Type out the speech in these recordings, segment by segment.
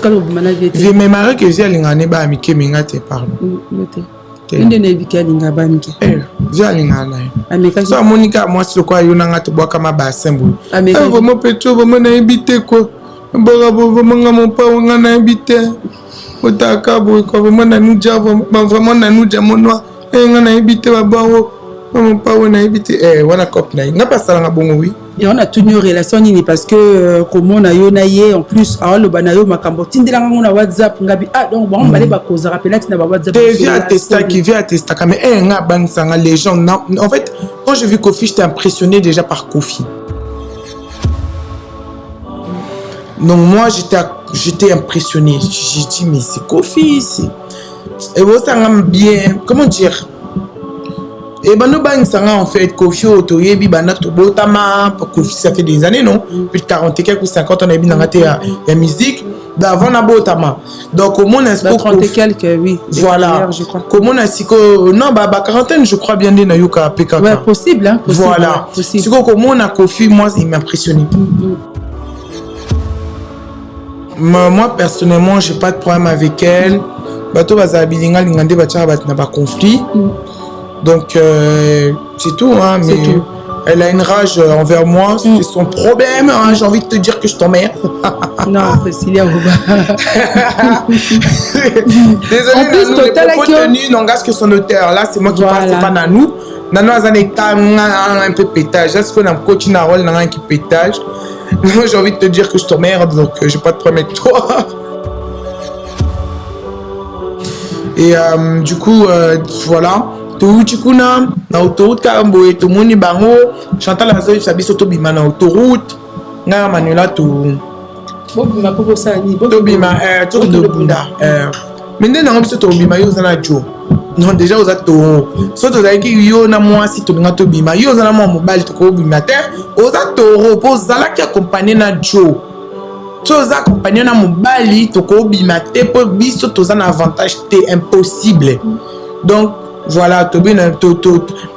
kalo bimana vete. Je me marie que j'ai lingane ba amike minga te pardon. Inde ne bika linga ba amike. J'ai lingana. Ameka so Monica moi c'est quoi yo nanga to boka ma bassin boy. Ameka vraiment petro vraiment na invité quoi. Mbora vraiment mon pa on na invité. Otaka boy quoi vraiment na nous dia vraiment na nous dia monoi. On a invité ba bawo. Mon pa on a invité wana cop na. Nga pasala nga bongo oui. Et on a tenu une relation nini parce que comment on a yo naie en plus alors le banayo makambo tindela ngona WhatsApp ngabi donc bon on va aller ba cause rappeler na ba WhatsApp tu viens attester qui vient attester mais nga bang sanga les gens en fait quand j'ai vu Kofi j'étais impressionné déjà par Kofi. Donc moi j'étais impressionné, j'ai dit mais c'est Kofi ici. Et bon ça bien comment dire. Et ben nous bang sanga en fait Kofi otoyebi bana to botama Kofi ça fait des années non plus de 40 et quelques 50 on a bien dans la musique d'avant na botama donc au monde est 30 et quelques oui voilà je crois comment on a siko non ba quarantaine je crois bien de na yoka PK ouais possible hein possible voilà siko comment on a Kofi moi il m'a impressionné. Moi personnellement j'ai pas de problème avec elle bato bazabilinga lingande bacha bat na ba conflit. Donc c'est tout hein mais tout. Elle a une rage envers moi, c'est son problème hein, j'ai envie de te dire que je t'emmerde. Non, Priscilla désolé en plus Nanou, les propos tenus n'engagent que son auteur. Là c'est moi qui parle, c'est pas Nanou. Nanou a un peu pétage. Est-ce qu'on a un coach na rôle dans un qui pétage? Moi j'ai envie de te dire que je t'emmerde donc j'ai pas de problème avec toi. Et du coup voilà. Tout chikuna na autoroute Karamboe tout moni bango Chantal Azoy sabi soto bima na autoroute nga Manuela tout bobima poko sani to bima tout de bunda mais na biso to bima yo zana jo non déjà aux ato soto za ki yo na moi si to nga to bima yo zana mo mobile to ko bima te aux ato po zala ki accompagner na jo to za accompagner na mobile to ko bima te po biso to za na avantage te impossible donc voilà to bien to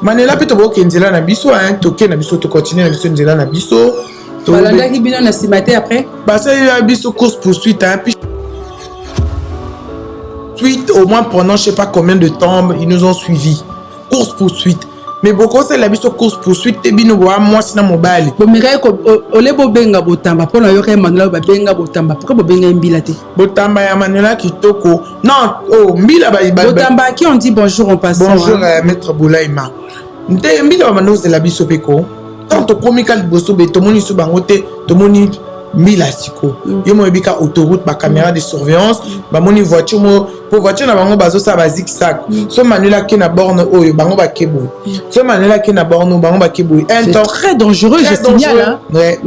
manela pe to boke nzela na biso hein to ke na biso to continuer na biso nzela na biso to balanda ki bino na simate après bah ça il y a biso course poursuite hein puis suite au moins pendant je sais pas combien de temps ils nous ont suivis course poursuite mais beaucoup c'est la biso course poursuite te bino wa moi sina mobile bo mira ko ole bo benga botamba pona yo ka Manuela ba benga botamba pourquoi bo benga mbila te botamba ya Manuela kitoko non oh mbila ba botamba qui on dit bonjour en passant bonjour maître Boulaïma nte mbila ba c'est la biso peko tant to komika liboso be to moni su bango te to moni mbila siko yo mo ebika autoroute ba caméra de surveillance ba moni voiture mo pour voiture na bango bazo sa ba zigzag so Manuela ki na borne oyo bango ba kebo so Manuela ki na borne bango ba kebo c'est très dangereux je signale hein ouais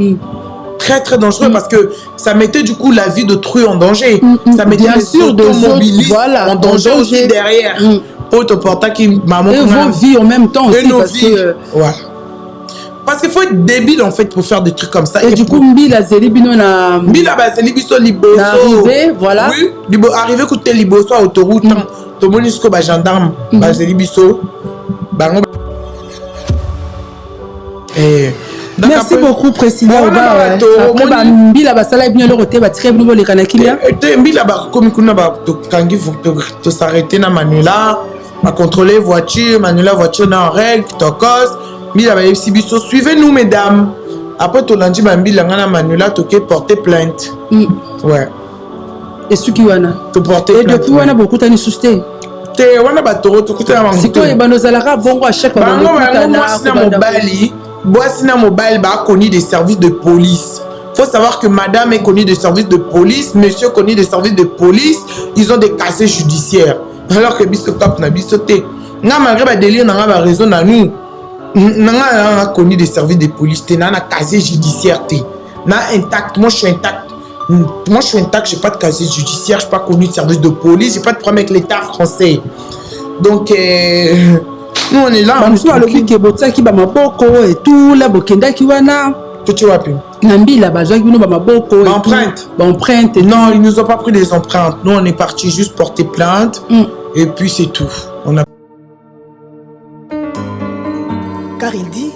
très dangereux parce que ça mettait du coup la vie d'autrui en danger ça mettait les automobilistes en danger aussi derrière pour te porter qui maman et vos vies en même temps aussi parce que voilà. Parce qu'il faut être débile en fait pour faire des trucs comme ça. Et du coup, Mbila Zelibino na Mbila Zelibiso Liboso. Arrivé, voilà. Oui, arrivé côté Liboso à autoroute. Tout le monde jusqu'au gendarme. Zelibiso. Merci beaucoup Priscilla. Après Mbila basala bien le côté ba très bien le kanakilia. Mbila ba comme kuna ba to kangi to s'arrêter na Manuela, à contrôler voiture, Manuela voiture na en règle, tokos. Mbila ba biso suivez-nous mesdames. Après to lundi Mbila ngana Manuela to ke porter plainte. Ouais. Et ce qui wana to porter plainte. Et depuis wana beaucoup tani susté. Te wana ba toro to kuta bango. Siko e banozalaka bongo à chaque fois. Bango moi sina mobile. Boissina mobile ba connu des services de police. Faut savoir que madame est connue des services de police, monsieur connu des services de police, ils ont des casiers judiciaires. Alors que biso top na biso te. Nga malgré ba délire na ba raison na nous. N'a connu des services de police, n'a casier judiciaire, n'a intact. Moi je suis intact. Moi je suis intact, j'ai pas de casier judiciaire, je suis pas connu de service de police, j'ai pas de problème avec l'État français. Donc nous on est là. On le qui botsa qui ba maboko et tout la bokenda qui wana. Tu vois plus. Nambi la bazwa qui nous ba maboko. Empreinte. Empreinte. Non, ils nous ont pas pris des empreintes. Nous on est parti juste porter plainte et puis c'est tout. On a. Car il dit,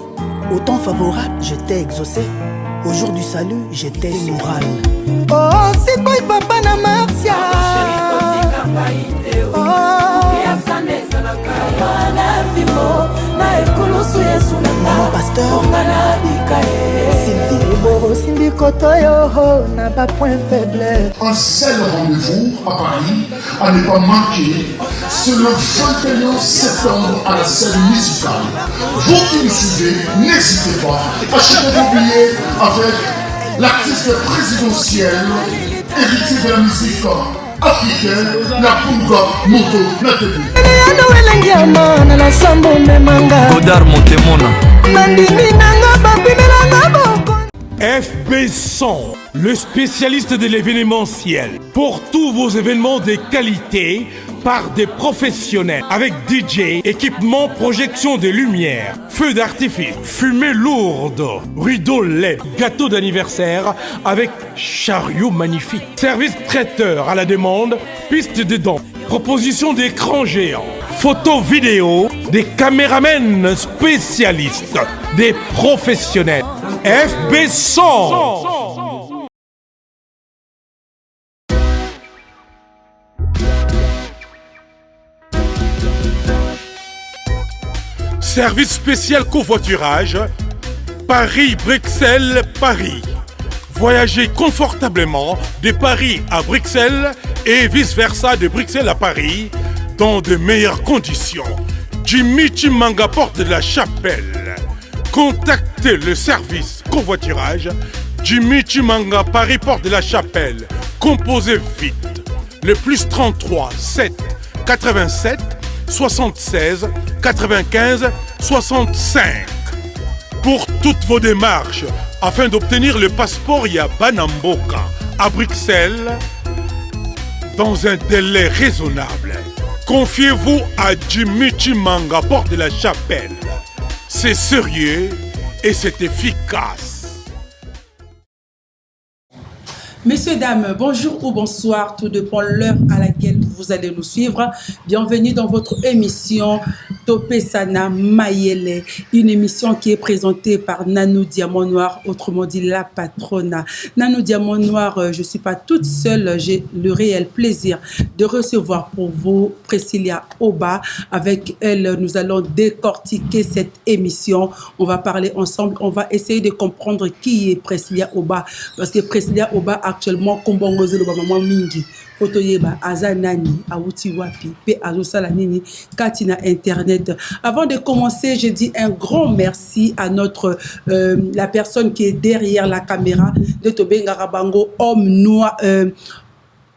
au temps favorable, je t'ai exaucé. Au jour du salut, je t'ai moral. Oh, c'est quoi papa na n'a pas point faible. Un seul rendez-vous à Paris à ne pas manquer, c'est le 21 septembre à la scène musicale. Vous qui nous suivez, n'hésitez pas, achetez vos billets avec l'artiste présidentiel, héritier de la musique africaine, la Punga Moto Nathalie. Godard Montemona. FB100, le spécialiste de l'événementiel. Pour tous vos événements de qualité, par des professionnels, avec DJ, équipement, projection de lumière, feux d'artifice, fumée lourde, rideaux LED, gâteau d'anniversaire avec chariot magnifique, service traiteur à la demande, piste de danse, proposition d'écran géant, photo vidéo, des caméramens spécialistes, des professionnels. FB100. Service spécial covoiturage, Paris-Bruxelles, Paris. Voyagez confortablement de Paris à Bruxelles et vice-versa de Bruxelles à Paris dans de meilleures conditions. Jimmy Chimanga, porte de la Chapelle. Contactez le service covoiturage Jimmy Chimanga, Paris, porte de la Chapelle. Composez vite. Le plus 33 7 87 76 95 65. Pour toutes vos démarches, afin d'obtenir le passeport Yabanamboka à Bruxelles, dans un délai raisonnable, confiez-vous à Jimmy Chimanga, porte de la Chapelle. C'est sérieux et c'est efficace. Messieurs, dames, bonjour ou bonsoir, tout dépend l'heure à laquelle vous allez nous suivre. Bienvenue dans votre émission Topé Sana Mayele, une émission qui est présentée par Nanou Diamant Noir, autrement dit la patrona. Nanou Diamant Noir, je ne suis pas toute seule, j'ai le réel plaisir de recevoir pour vous Priscilla Oba. Avec elle, nous allons décortiquer cette émission. On va parler ensemble, on va essayer de comprendre qui est Priscilla Oba, parce que Priscilla Oba actuellement kombongoze lo maman mingi photo yeba azanani awuti wapi pe azosala nini katina internet. Avant de commencer, je dis un grand merci à notre la personne qui est derrière la caméra de Tobenga Rabango, homme noir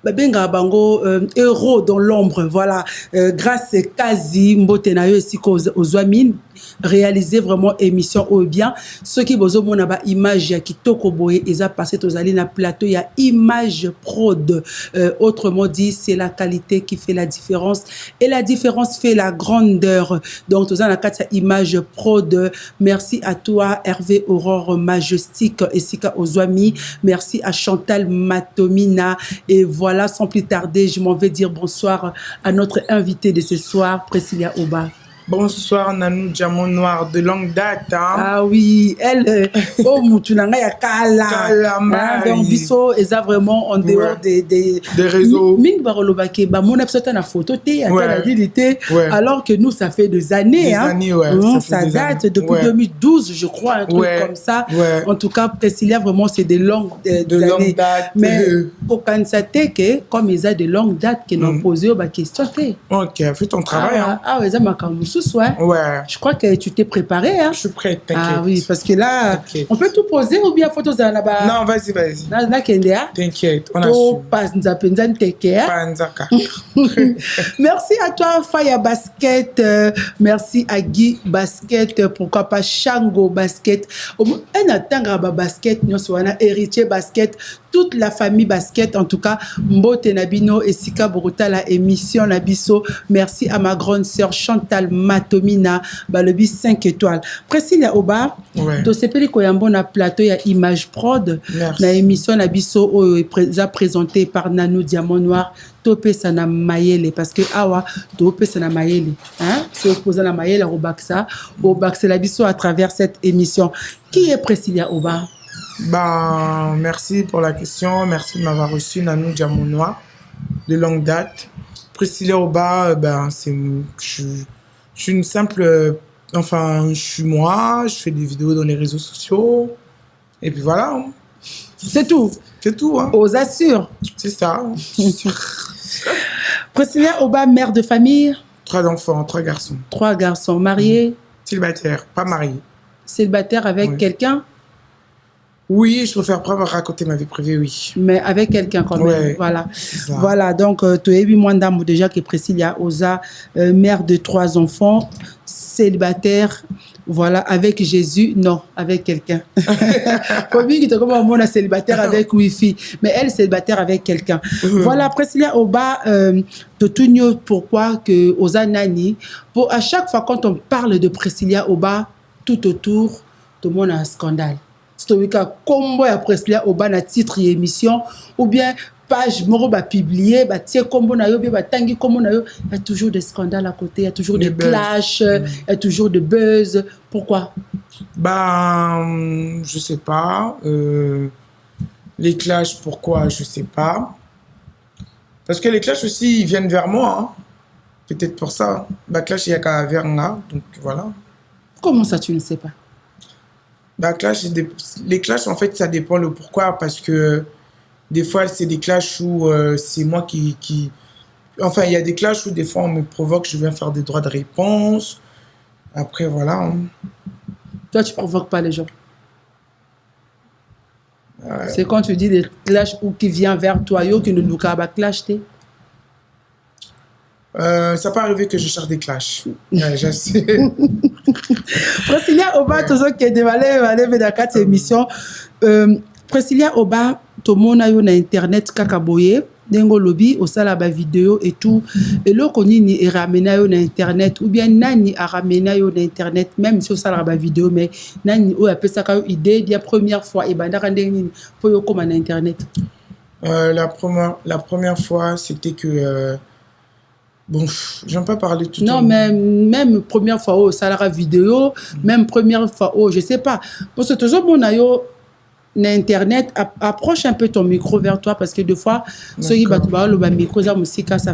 Benga Bango, héros dans l'ombre, voilà, grâce à Kazi Mbotenayo et Siko Ozwamine, réaliser vraiment émission au bien. Ceux qui bozo monaba image qui toko boye ils a passé aux allées na plateau, il y a image prod. Autrement dit, c'est la qualité qui fait la différence et la différence fait la grandeur. Donc tous en la image prod. Merci à toi Hervé Aurore Majestique et Sika Ozwami. Merci à Chantal Matomina et voilà, sans plus tarder, je m'en vais dire bonsoir à notre invité de ce soir, Priscilla Oba. Bonsoir Nanou Diamant Noir, de longue date. Hein? Ah oui, elle, oh Moutunanga ya Kala. Donc, Bisso, ils ont vraiment en dehors des réseaux. Ming Barolobake, mon absent na photo, alors que nous, ça fait des années. Ça date depuis 2012, je crois, un truc comme ça. En tout cas, Priscilla, vraiment, c'est des longues années. Date. Mais pour constater que, comme ils ont de longues dates qui n'ont posé aux questions. Ok, fais ton travail. Ah, ils ont ma ouais. Je crois que tu t'es préparé. Hein? Je suis prêt, t'inquiète. Ah oui, parce que là, on peut tout poser ou bien photos là-bas. Non, vas-y. T'inquiète, on a Merci à toi, Faya Basket. Merci à Guy Basket. Pourquoi pas Shango Basket. Un atteindra basket, nous sommes héritier basket. Toute la famille basket, en tout cas, Mbote Nabino et Sika Boruta, la émission Nabiso. Merci à ma grande sœur Chantal Matomina, Balobi 5 étoiles. Priscilla Oba, to sepeli koyambo na plateau ya image prod, la émission Nabiso présentée par Nanou Diamant Noir. Topé Sana Mayele, parce que awa Topé Sana Mayele, hein, c'est opposé à Mayele au Baksa Labiso à travers cette émission. Qui est Priscilla Oba? Ben, merci pour la question, merci de m'avoir reçu, Nanou Diamant Noir, de longue date. Priscilla Oba, ben, je suis une simple, enfin, je suis moi, je fais des vidéos dans les réseaux sociaux, et puis voilà. C'est tout. C'est tout, hein. Aux assure. C'est ça. Priscilla Oba, mère de famille. 3 enfants, 3 garçons. 3 garçons. Mariés. Célibataire, pas marié. Célibataire avec quelqu'un. Oui, je préfère pas raconter ma vie privée, oui. Mais avec quelqu'un quand même. Ouais, voilà. Voilà, donc, tu es 8 mois d'amour déjà que Priscilla Oza, mère de 3 enfants, célibataire, voilà, avec Jésus, non, avec quelqu'un. Pour lui, il est comme un célibataire avec Wi-Fi, mais elle, célibataire avec quelqu'un. Voilà, Priscilla Oba, pourquoi que Oza Nani, pour à chaque fois quand on parle de Priscilla Oba, tout autour, tout le monde a un scandale. C'est combo ya Priscilla Oba na titre et émission ou bien page moro ba publier ba tie combo na yo ba tangi combo na yo, il y a toujours des scandales à côté, il y a toujours des clashs, il y a toujours de buzz. Pourquoi? Ben je sais pas, les clashs, pourquoi, je sais pas, parce que les clashs aussi ils viennent vers moi, hein. Peut-être pour ça ba clash il y a qu'à vers moi, donc voilà. Comment ça tu ne sais pas? Bah, les clashs, en fait, ça dépend le pourquoi. Parce que des fois, c'est des clashs où c'est moi qui... Enfin, il y a des clashs où des fois, on me provoque, je viens faire des droits de réponse. Après, voilà. Hein. Toi, tu ne provoques pas les gens. C'est quand tu dis des clashs ou qui vient vers toi, yo, qui ne nous pas clash, t'es. Ça peut arriver que je cherche des clashs. Ouais, je sais. Priscilla Oba, tout ça qui est dévalé dans 4 émissions. Priscilla Oba, tout le monde a eu internet kakaboye, dengo lobby, au sala ba vidéo et tout. Et là, qu'on y est ramené à internet, ou bien nani a ramené à internet, même si au sala ba vidéo, mais nani ou appelle ça comme idée, la première fois, et ben d'arrêter pour yo comme en internet. La première fois, c'était que bon, j'aime pas parler tout le temps. Non, mais même première fois au salaire vidéo, même première fois au, je sais pas. Parce que toujours mon ayo Internet, approche un peu ton micro vers toi parce que des fois, ceux qui battent le micro, ça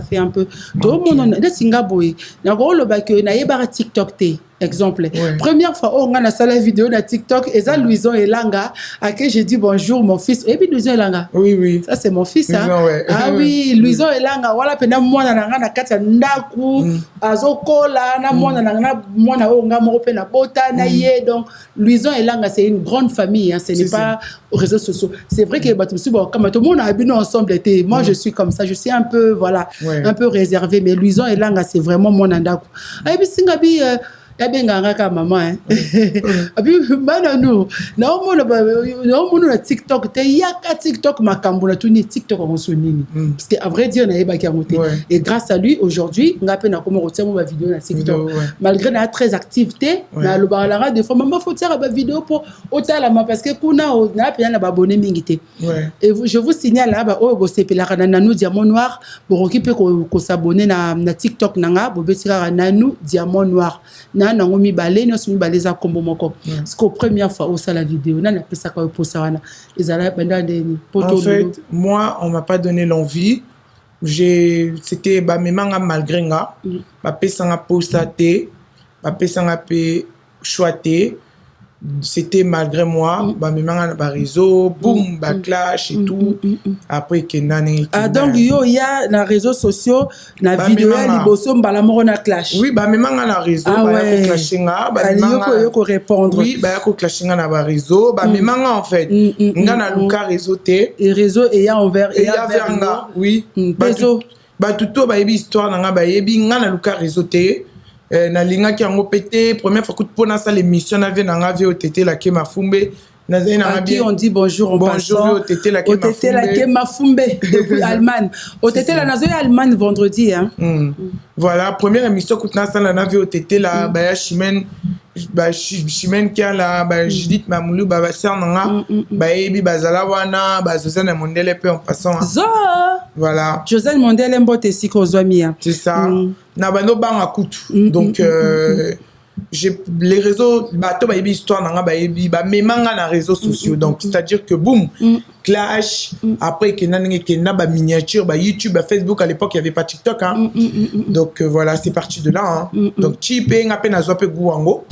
fait un peu. Tout le monde a Singapour. Le TikTok, exemple. Première fois, on a la salle vidéo de TikTok et ça, Louison Elanga, à qui j'ai dit bonjour, mon fils. Et puis, Louison Elanga. Oui, oui. Ça, c'est mon fils. Hein? Ouais. Ah oui, Louison Elanga, voilà, pendant moi, on a kata ndaku, azokola, na moi, on a moropé na bota, na ye. Donc, Louison Elanga, c'est une grande famille. Hein. Ce n'est pas aux réseaux sociaux. C'est vrai que comme tout le monde a habité ensemble, moi, je suis comme ça. Je suis un peu, voilà, un peu réservé. Mais Louison Elanga, c'est vraiment mon andaku. Et puis, Singabi, ya benga ka maman hein abi bana no na omo na TikTok te yaka TikTok makambo na tuni TikTok on sonini parce que à vrai dire na yeba ki amoté et grâce à lui aujourd'hui ngape na komo rotia mo ba vidéo na TikTok malgré na très activité na lo balara des fois maman faut tirer ba vidéo pour otala ma parce que kuna na pe na ba abonné mingité et je vous signale là ba o go sepela na Nanou Diamant Noir pour occuper ko s'abonner na TikTok nanga bo betika Nanou Diamant Noir nango mibale no sumi baleza kombo moko parce que première fois au la vidéo na pesa ka posa wana ezala banda ndeni poto. En fait moi on m'a pas donné l'envie, c'était ba memanga malgré nga ba pesa nga posa te ba pesa nga pe choité, c'était malgré moi ba memanga na ba réseau boum ba clash et tout après que nani donc yo ya na réseaux sociaux na vidéo ya liboso mbala moko na clash. Oui ba memanga na réseau ba ya ko clashinga ba memanga yo ko répondre. Oui ba ya ko clashinga na ba réseau ba memanga en fait nga na luka réseau te et réseau et ya envers et ya vers nga oui ba tuto ba yebi histoire na nga ba yebi nga na luka réseau te na linga ki yango pété première fois que pour na salle émission na vient na vie au tété la ke mafumbe na à qui on dit bonjour en bonjour passant au tété la ke mafumbe depuis Allemagne au tété la nazo Allemagne vendredi hein. Voilà première émission que na salle na vie au tété la ba ya Chimène qui a la Judith Mamoulou ba sœur nanga ba yebi bazala wana ba Josène Mondele pe en passant voilà Josène Mondele mbote siko zwamia c'est ça na bano banga kutu donc les réseaux, bateau, bah, histoire, bah, memanga na réseaux sociaux. Donc, c'est-à-dire que boum, clash, après, qu'il y a bah, miniature, bah, YouTube, bah, Facebook, à l'époque, il n'y avait pas TikTok, hein. Donc, voilà, c'est parti de là, hein. Donc, Chipe, n'a pas nazope gouango,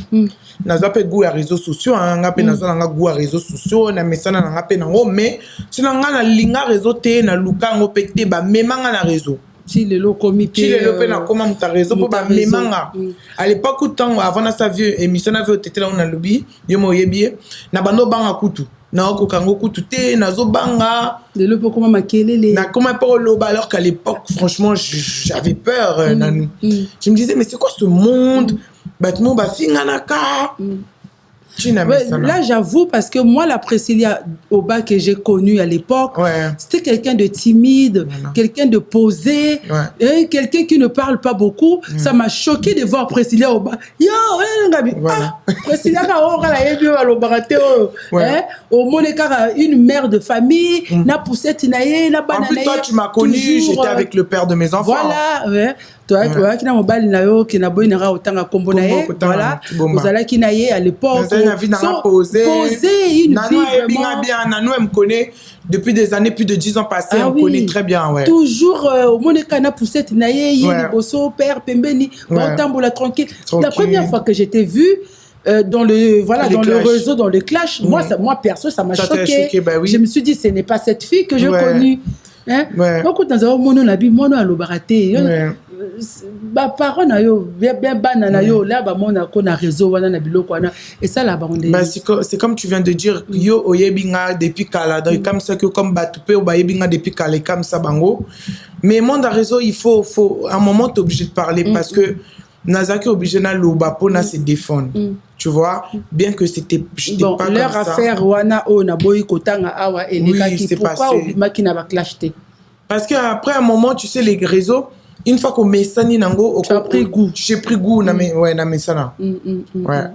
nazope gou à réseaux sociaux, hein, n'a pas nazope gou à réseaux sociaux, n'a pas nazope nango, mais, sinon, n'a linga réseau te, n'a lukango pete, bah, memanga na réseau. Si le lot commis comment tu as raison pour ba memanga à l'époque où temps avant sa vieux émission avait été là on a lobby yo mo yebie na bando banga kutu na ko kango kutu te na zo banga le lot comment makelele na comment pas loba alors qu'à l'époque franchement j'avais peur nanou je me disais mais c'est quoi ce monde batmo ba finganaka. Ouais, là, j'avoue, parce que moi, la Priscilla Oba que j'ai connue à l'époque, c'était quelqu'un de timide, quelqu'un de posé, et quelqu'un qui ne parle pas beaucoup. Ça m'a choqué de voir Priscilla Oba. Yo, Priscilla Oba, au Moneka, une mère de famille, na poussette naïe, na banane. En plus, toi, tu m'as connu, j'étais avec le père de mes enfants. Voilà, ouais. Toi, qui n'a mobile nayo, qui n'a pas une autant à combonae, voilà. Vous allez qui naïe à l'époque. Posé une vie bien. Nanou, elle me connaît depuis des années, plus de 10 ans passés, on me connaît très bien, ouais. Toujours au Moneka na poussette naïe, yé bosso, père, pembeni, tamboula tranquille. La première fois que j'étais vue dans le réseau, dans le clash, moi perso, ça m'a choqué. Bah oui. Je me suis dit, ce n'est pas cette fille que je connue. Hein? Beaucoup dans un mono nabi mono à l'obaraté. Bah parole na yo bien banana yo là bah mon ko na réseau wana na biloko wana et ça là bah on bah c'est comme tu viens de dire yo oyebinga depuis kala donc comme ça que comme batupe oyebinga depuis kala comme ça bango mais monde à réseau il faut à un moment t'es obligé de parler parce que Nazaki obligé na loba pour na se défendre. Tu vois, bien que j'étais bon, pas leur comme ça. affaire wana o na boy kotanga awa et nekaki pourquoi obima qui n'a pas clashté. Parce qu'après un moment, tu sais, les réseaux, une fois qu'on met ça, tu as pris goût. J'ai pris goût, ouais, na ça là. Ouais.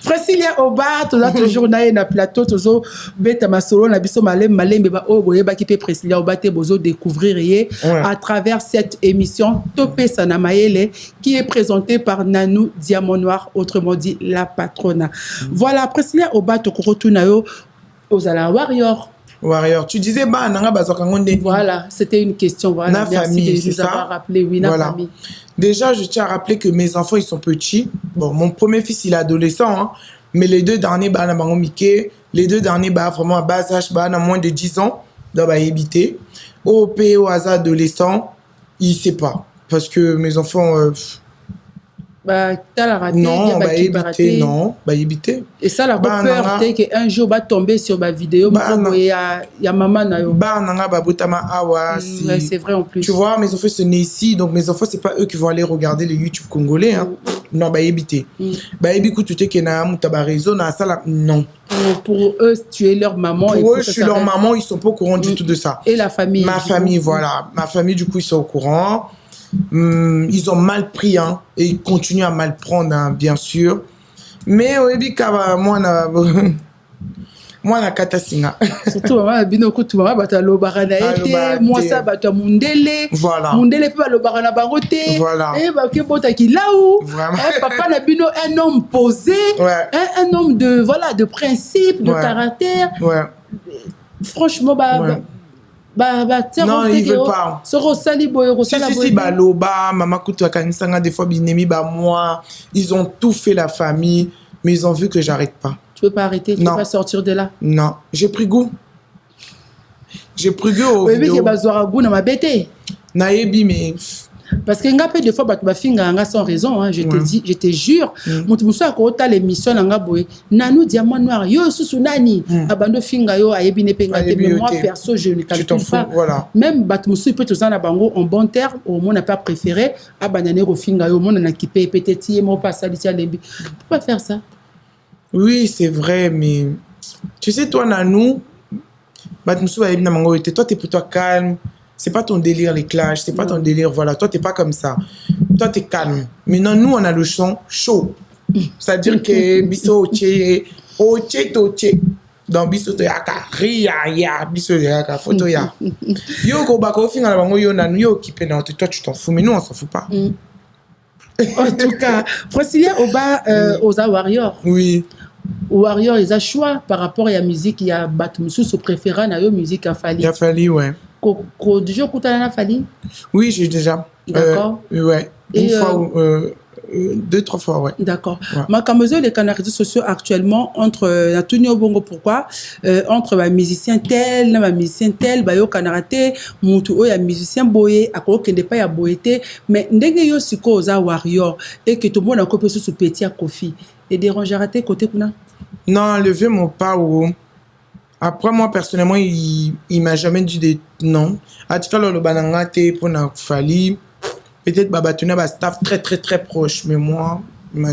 Priscilla Oba, tu as toujours na plateau, toujours beta masolo na biso malem ba o boye ba ki pe Priscilla Oba te bozo découvrir à travers cette émission Topé Sana Mayele qui est présentée par Nanou Diamant Noir, autrement dit la patronne. Voilà, Priscilla Oba to retourna yo aux ala warrior. Warrior, tu disais bah nanga bazokangonde. Voilà, c'était une question. Voilà, merci famille, de nous avoir rappelé. Oui, na famille. Déjà, je tiens à rappeler que mes enfants ils sont petits. Bon, mon premier fils il est adolescent, hein, mais les deux derniers bah na bango Mickey, les deux derniers bah vraiment à bas âge bah na moins de 10 ans, donc bah éviter. Au hasard adolescent, il sait pas parce que mes enfants bah t'as la raté, non, bah éviter, non, bah éviter. Et ça la peur c'est que un jour va tomber sur ma vidéo, bah il y a maman na yo. Bah nanga bah botama awa si. Ouais, c'est vrai en plus. Tu vois, mes enfants sont nés ici, donc mes enfants c'est pas eux qui vont aller regarder les YouTube congolais, hein. Non, bah éviter. Bah écoute, tu t'es que na mutaba réseau na ça là, non. Pour eux, tu es leur maman. Pour eux, je suis leur maman, ils sont pas au courant du tout de ça. Et la famille. Ma famille, voilà, ma famille du coup ils sont au courant. Ils ont mal pris, hein, et ils continuent à mal prendre, hein, bien sûr. Mais moi na katasinga. Surtout maman bino kutu maman bata lobarana été, moi ça bata mundele. Voilà. Mundele pe lobarana bangote. Voilà. Et ba ke bota ki laou. Papa na bino un homme posé, un homme de principe, de caractère. Ouais. Franchement non, ils veulent pas. Si, bah, loba, maman kutu akanisanga des fois binemi, bah, moi, ils ont tout fait la famille, mais ils ont vu que j'arrête pas. Tu peux pas arrêter, tu peux pas sortir de là. Non, j'ai pris goût. J'ai pris goût aux vidéos. Oui, mais na ma bête. Naebi, mais... Parce que des fois bah finga sans raison, hein, je te jure, mon musa ko ta l'émission nga boy Nanou Diamant Noir yo susunani abando finga yo ayebine penga te, mais moi perso je ne calcule pas. Voilà. Même batmusu peut tous en bango en bon terme, au mon n'a pas préféré abanane ro finga yo mon na kipé peut-être mo pas ça dit lembi. Pourquoi pas faire ça? Oui, c'est vrai, mais tu sais toi Nanou batmusu ayebina mango était toi t'es plutôt calme. C'est pas ton délire, les clashs, c'est pas ton délire, voilà. Toi, t'es pas comme ça. Toi, t'es calme. Maintenant, nous, on a le son chaud. C'est-à-dire que biso oche. Dans biso to yaka, ria, biso yaka, photo ya. Yo, ko bako finga la bango yo nanu yo occupé dans toi, tu t'en fous. Mais nous, on s'en fout pas. En tout cas, Francilia Oba aux Warriors. Oui. Warriors, ils ont choix par rapport à la musique. Il y a Batmoussou, se préférant à la musique à Fali. Il a fallu, ouais. Déjà, Koutana Fali? Oui, j'ai déjà. D'accord. Ouais. Une fois, 2-3 fois, ouais. D'accord. Ma camezo les canaux réseaux sociaux actuellement entre la Tunio Bongo pourquoi entre les musiciens tel, les musiciens tel, bah yo canarate, mutu o ya musicien boyé, à quoi qu'il n'est pas ya boyété, mais ndenge yo siko oza warrior et que tout le monde a copié sur ce petit à Kofi et dérangera tes côté kuna. Non, le vieux mot pas ou. Après moi personnellement, il m'a jamais dit des non. En tout cas, le banangate pour na Fali. Peut-être Babatuna va staff très très très proche, mais moi,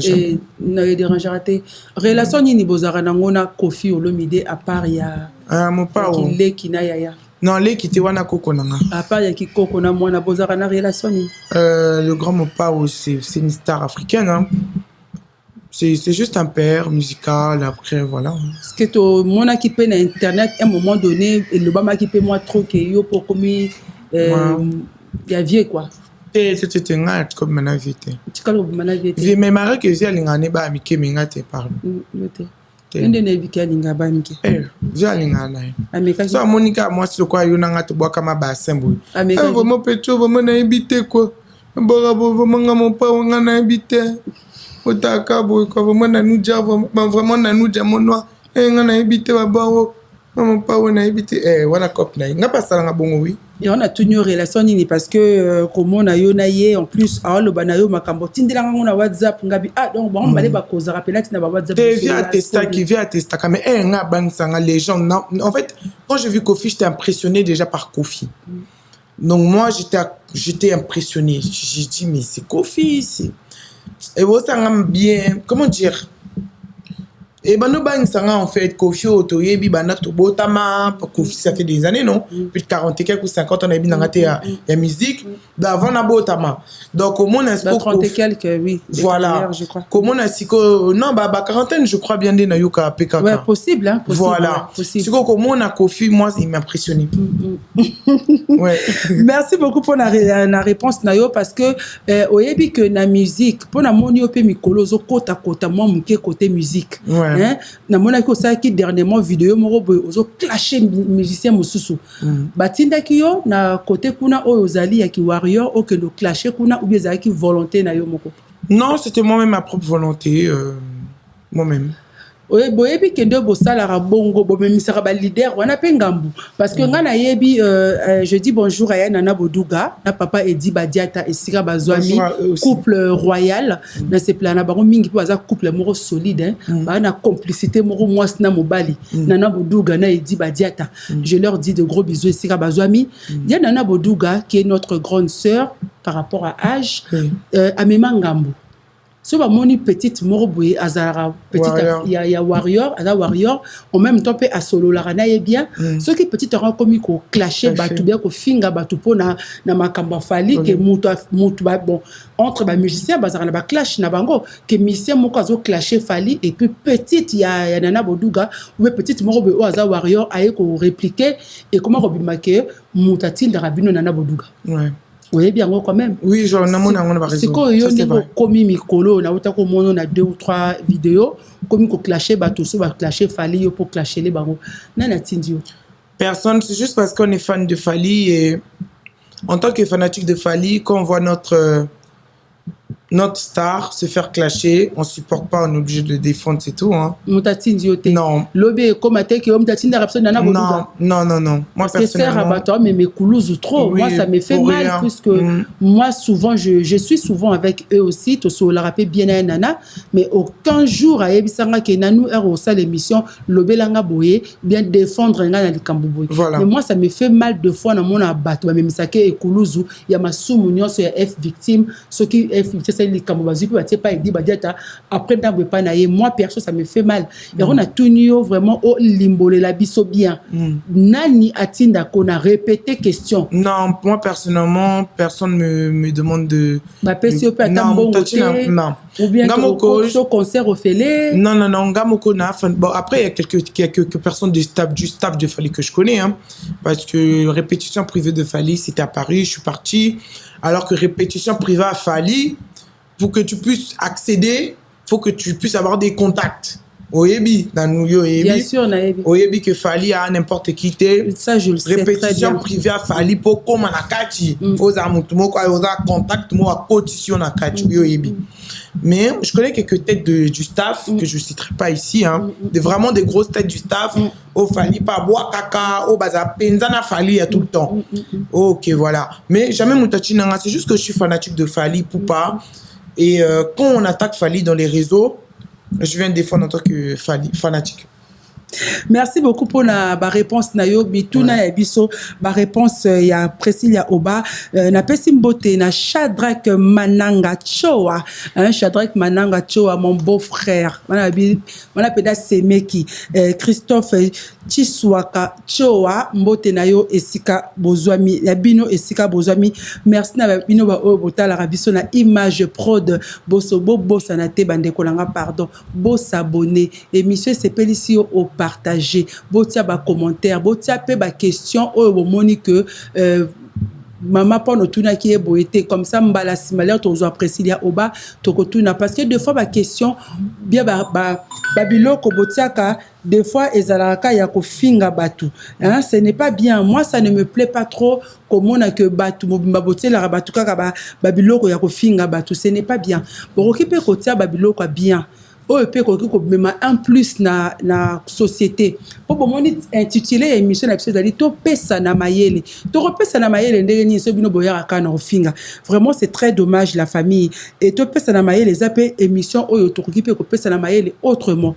et n'a dérangé raté. Relation ni bozara nangona Kofi Olomide à part ya. Ah mon pas ou. Qui qui na ya. Non, les qui te wana koko nanga. À part ya qui koko na moi na bozara na relation ni. Le grand Mopao c'est une star africaine hein. C'est juste un père musical après voilà. Parce que to mon qui peut na internet à un moment donné le bama qui peut moi trop que yo pour comme ya vieux quoi. C'était un acte comme mon invité. Tu connais mon invité. J'ai même marre que j'ai l'ingane ba mi ke minga te parle. Ende ne bika linga ba mi ke. J'ai l'ingane. Ameka. So Monica moi c'est quoi yo nanga to bois kama ba sembo. Ameka. Vraiment pecho vraiment na invité quoi. Bravo vraiment mon pas on a invité. Otaka boy quoi vraiment na nous dire vraiment na nous dire mon noir. On a invité ba baro. Mon pas on a invité wana cop na. Nga pas ça nga bongo oui. Et on a tenu une relation nini parce que comme on a yo naie en plus alors le banayo makambo tindela ngona WhatsApp ngabi donc bon on va aller ba cause rappeler na ba WhatsApp via testa qui via testa mais nga bang sanga les gens en fait quand j'ai vu Kofi j'étais impressionné déjà par Kofi. Donc moi j'étais impressionné, j'ai dit mais c'est Kofi c'est et bon ça bien comment dire. Et ben nous bang sanga en fait Kofi otoyebi bana to botama Kofi ça fait des années non plus de 40 et quelques 50 on a bien ngate ya musique d'avant na botama donc au moins 30 et quelques oui voilà je crois comment on a siko non ba quarantaine je crois bien des na yoka PKK ouais possible hein possible voilà possible siko comment on a Kofi moi il m'a impressionné ouais merci beaucoup pour la réponse nayo parce que oyebi que na musique pour na moni opé mikolo zo kota moi muke côté musique ouais. Hein? Na mona ko ça qui dernièrement vidéo moko boy ozo clasher musicien mususu batinda kiyo na côté kuna o ozali ya ki warrior o que no clasher kuna ou bien za ki volonté na yo moko. Non, c'était moi-même ma propre volonté moi-même. Oui, boyebi kendo bosala rabongo bomemisaka ba leader wana pe ngambu parce que nga na yebi je dis bonjour à Nana Boduga na papa Edi Badiata esika bazwami couple royal na se plana bango mingi po baza couple moko solide ba na complicité moko mwasi na mobali Nana Boduga na Edi Badiata je leur dis de gros bisous esika bazwami ya Nana Boduga qui est notre grande sœur par rapport à âge amema ngambu. So ba moni petite moroboye azara petite il y a warrior en même temps pe a solo la rana est bien ce qui petite rend comme ko clasher batu bien ko finga batu pona na makamba fali que mutu ba bon entre ba musicien bazara na ba clash na bango que musicien moko azo clasher fali et puis petite il y a Nana Boduga ou petite moroboye azara warrior aye ko répliquer et comment ko bimake mutatil de rabino Nana Boduga ouais. Oui, bien quand même. Oui, genre, on a raison. C'est quoi, il y a commis Mikolo, on a autant qu'on a 2 ou 3 vidéos, comme qu'on clasher, bah tout ça, va clasher Fali, pour clasher les barreaux. Nana Tindio. Personne, c'est juste parce qu'on est fan de Fali et en tant que fanatique de Fali, quand on voit notre star se faire clasher, on supporte pas, on est obligé de le défendre, c'est tout. Hein. Non. Lobby comme attaque, non. Moi, personnellement. Mais mes coulouses trop. Oui, moi, ça me fait mal puisque moi, souvent, je suis souvent avec eux aussi. Tu sais, on l'a rappelé bien à Nana, mais aucun jour, à Ebisanga, qui est nanou, au sein de l'émission, Lobby Langa Boye, bien défendre un gars dans le Cambouboy. Voilà. Mais moi, ça me fait mal de fois dans mon abattu. Même ça qui est coulouse, il y a ma sous-mounion sur F victime, ce qui est c'est les Camboubazi, puis pas dit après dans pas naïe. Moi, perso, ça me fait mal. Et on a tout niveau vraiment au limbo la biso bien. Nani atinda qu'on a répété question. Non, moi personnellement, personne me demande de. Non. Ou bien au concert au Félé. Non. Gamoko na. Bon, après, il y a quelques personnes du staff de Fali que je connais. Hein, parce que répétition privée de Fali, c'était à Paris, je suis parti. Alors que répétition privée à Fali, pour que tu puisses accéder, il faut que tu puisses avoir des contacts. Oyebi, dans nous Bien sûr, Naebi. Oyebi que Fali a n'importe qui te. Ça, je le sais très bien. Répétition privée à Fali pour comme à Nakati. Faut amutumo quoi, faut contact moi à cotition Nakati. Oyebi. Mais je connais quelques têtes du staff que je citerai pas ici, hein, vraiment des grosses têtes du staff. Au Fali pas bois caca, au baza penzana Fali à tout le temps. Ok, voilà. Mais jamais Moutachi Nanga, c'est juste que je suis fanatique de Fali Poupa. Et quand on attaque Fali dans les réseaux, je viens défendre en tant que fanatique. Merci beaucoup pour la réponse Nayo Bituna et Bisso. Ma réponse il y a Priscilla Oba na Pesimbote na Shadrach Mananga Choa, Shadrach Mananga Choa, mon beau-frère. On appelle Semeki Christophe Chiswaka Choa Mbote Nayo Esika Bozwami ya Bino Esika Bozwami. Merci na Bino ba Obota la Rabiso na image prod boso bosa na te bande kolanga pardon bo s'abonner émission c'est Pélicio au partager botia ba commentaire botia pe ba question o bomoni que maman pour nous tourner qui est boité comme ça mbala simaler to zo Priscilla Oba to ko tuna parce que des fois ba question bien babilo ko botiaka des fois ezalaka ya ko finga batu hein ce n'est pas bien, moi ça ne me plaît pas trop comme on a que batu mobimba botela batu kaka babilo ko ya ko finga batu, ce n'est pas bien pour occuper ko tia babilo ko bien o pe ko même en plus na société pour bon intitulé émission épisode ali to pesa na mayele to repesa na mayele ndenge ni so bino boya kana ofinga vraiment c'est très dommage la famille et to pesa na mayele zape émission oyo to occupé ko pesa na mayele autrement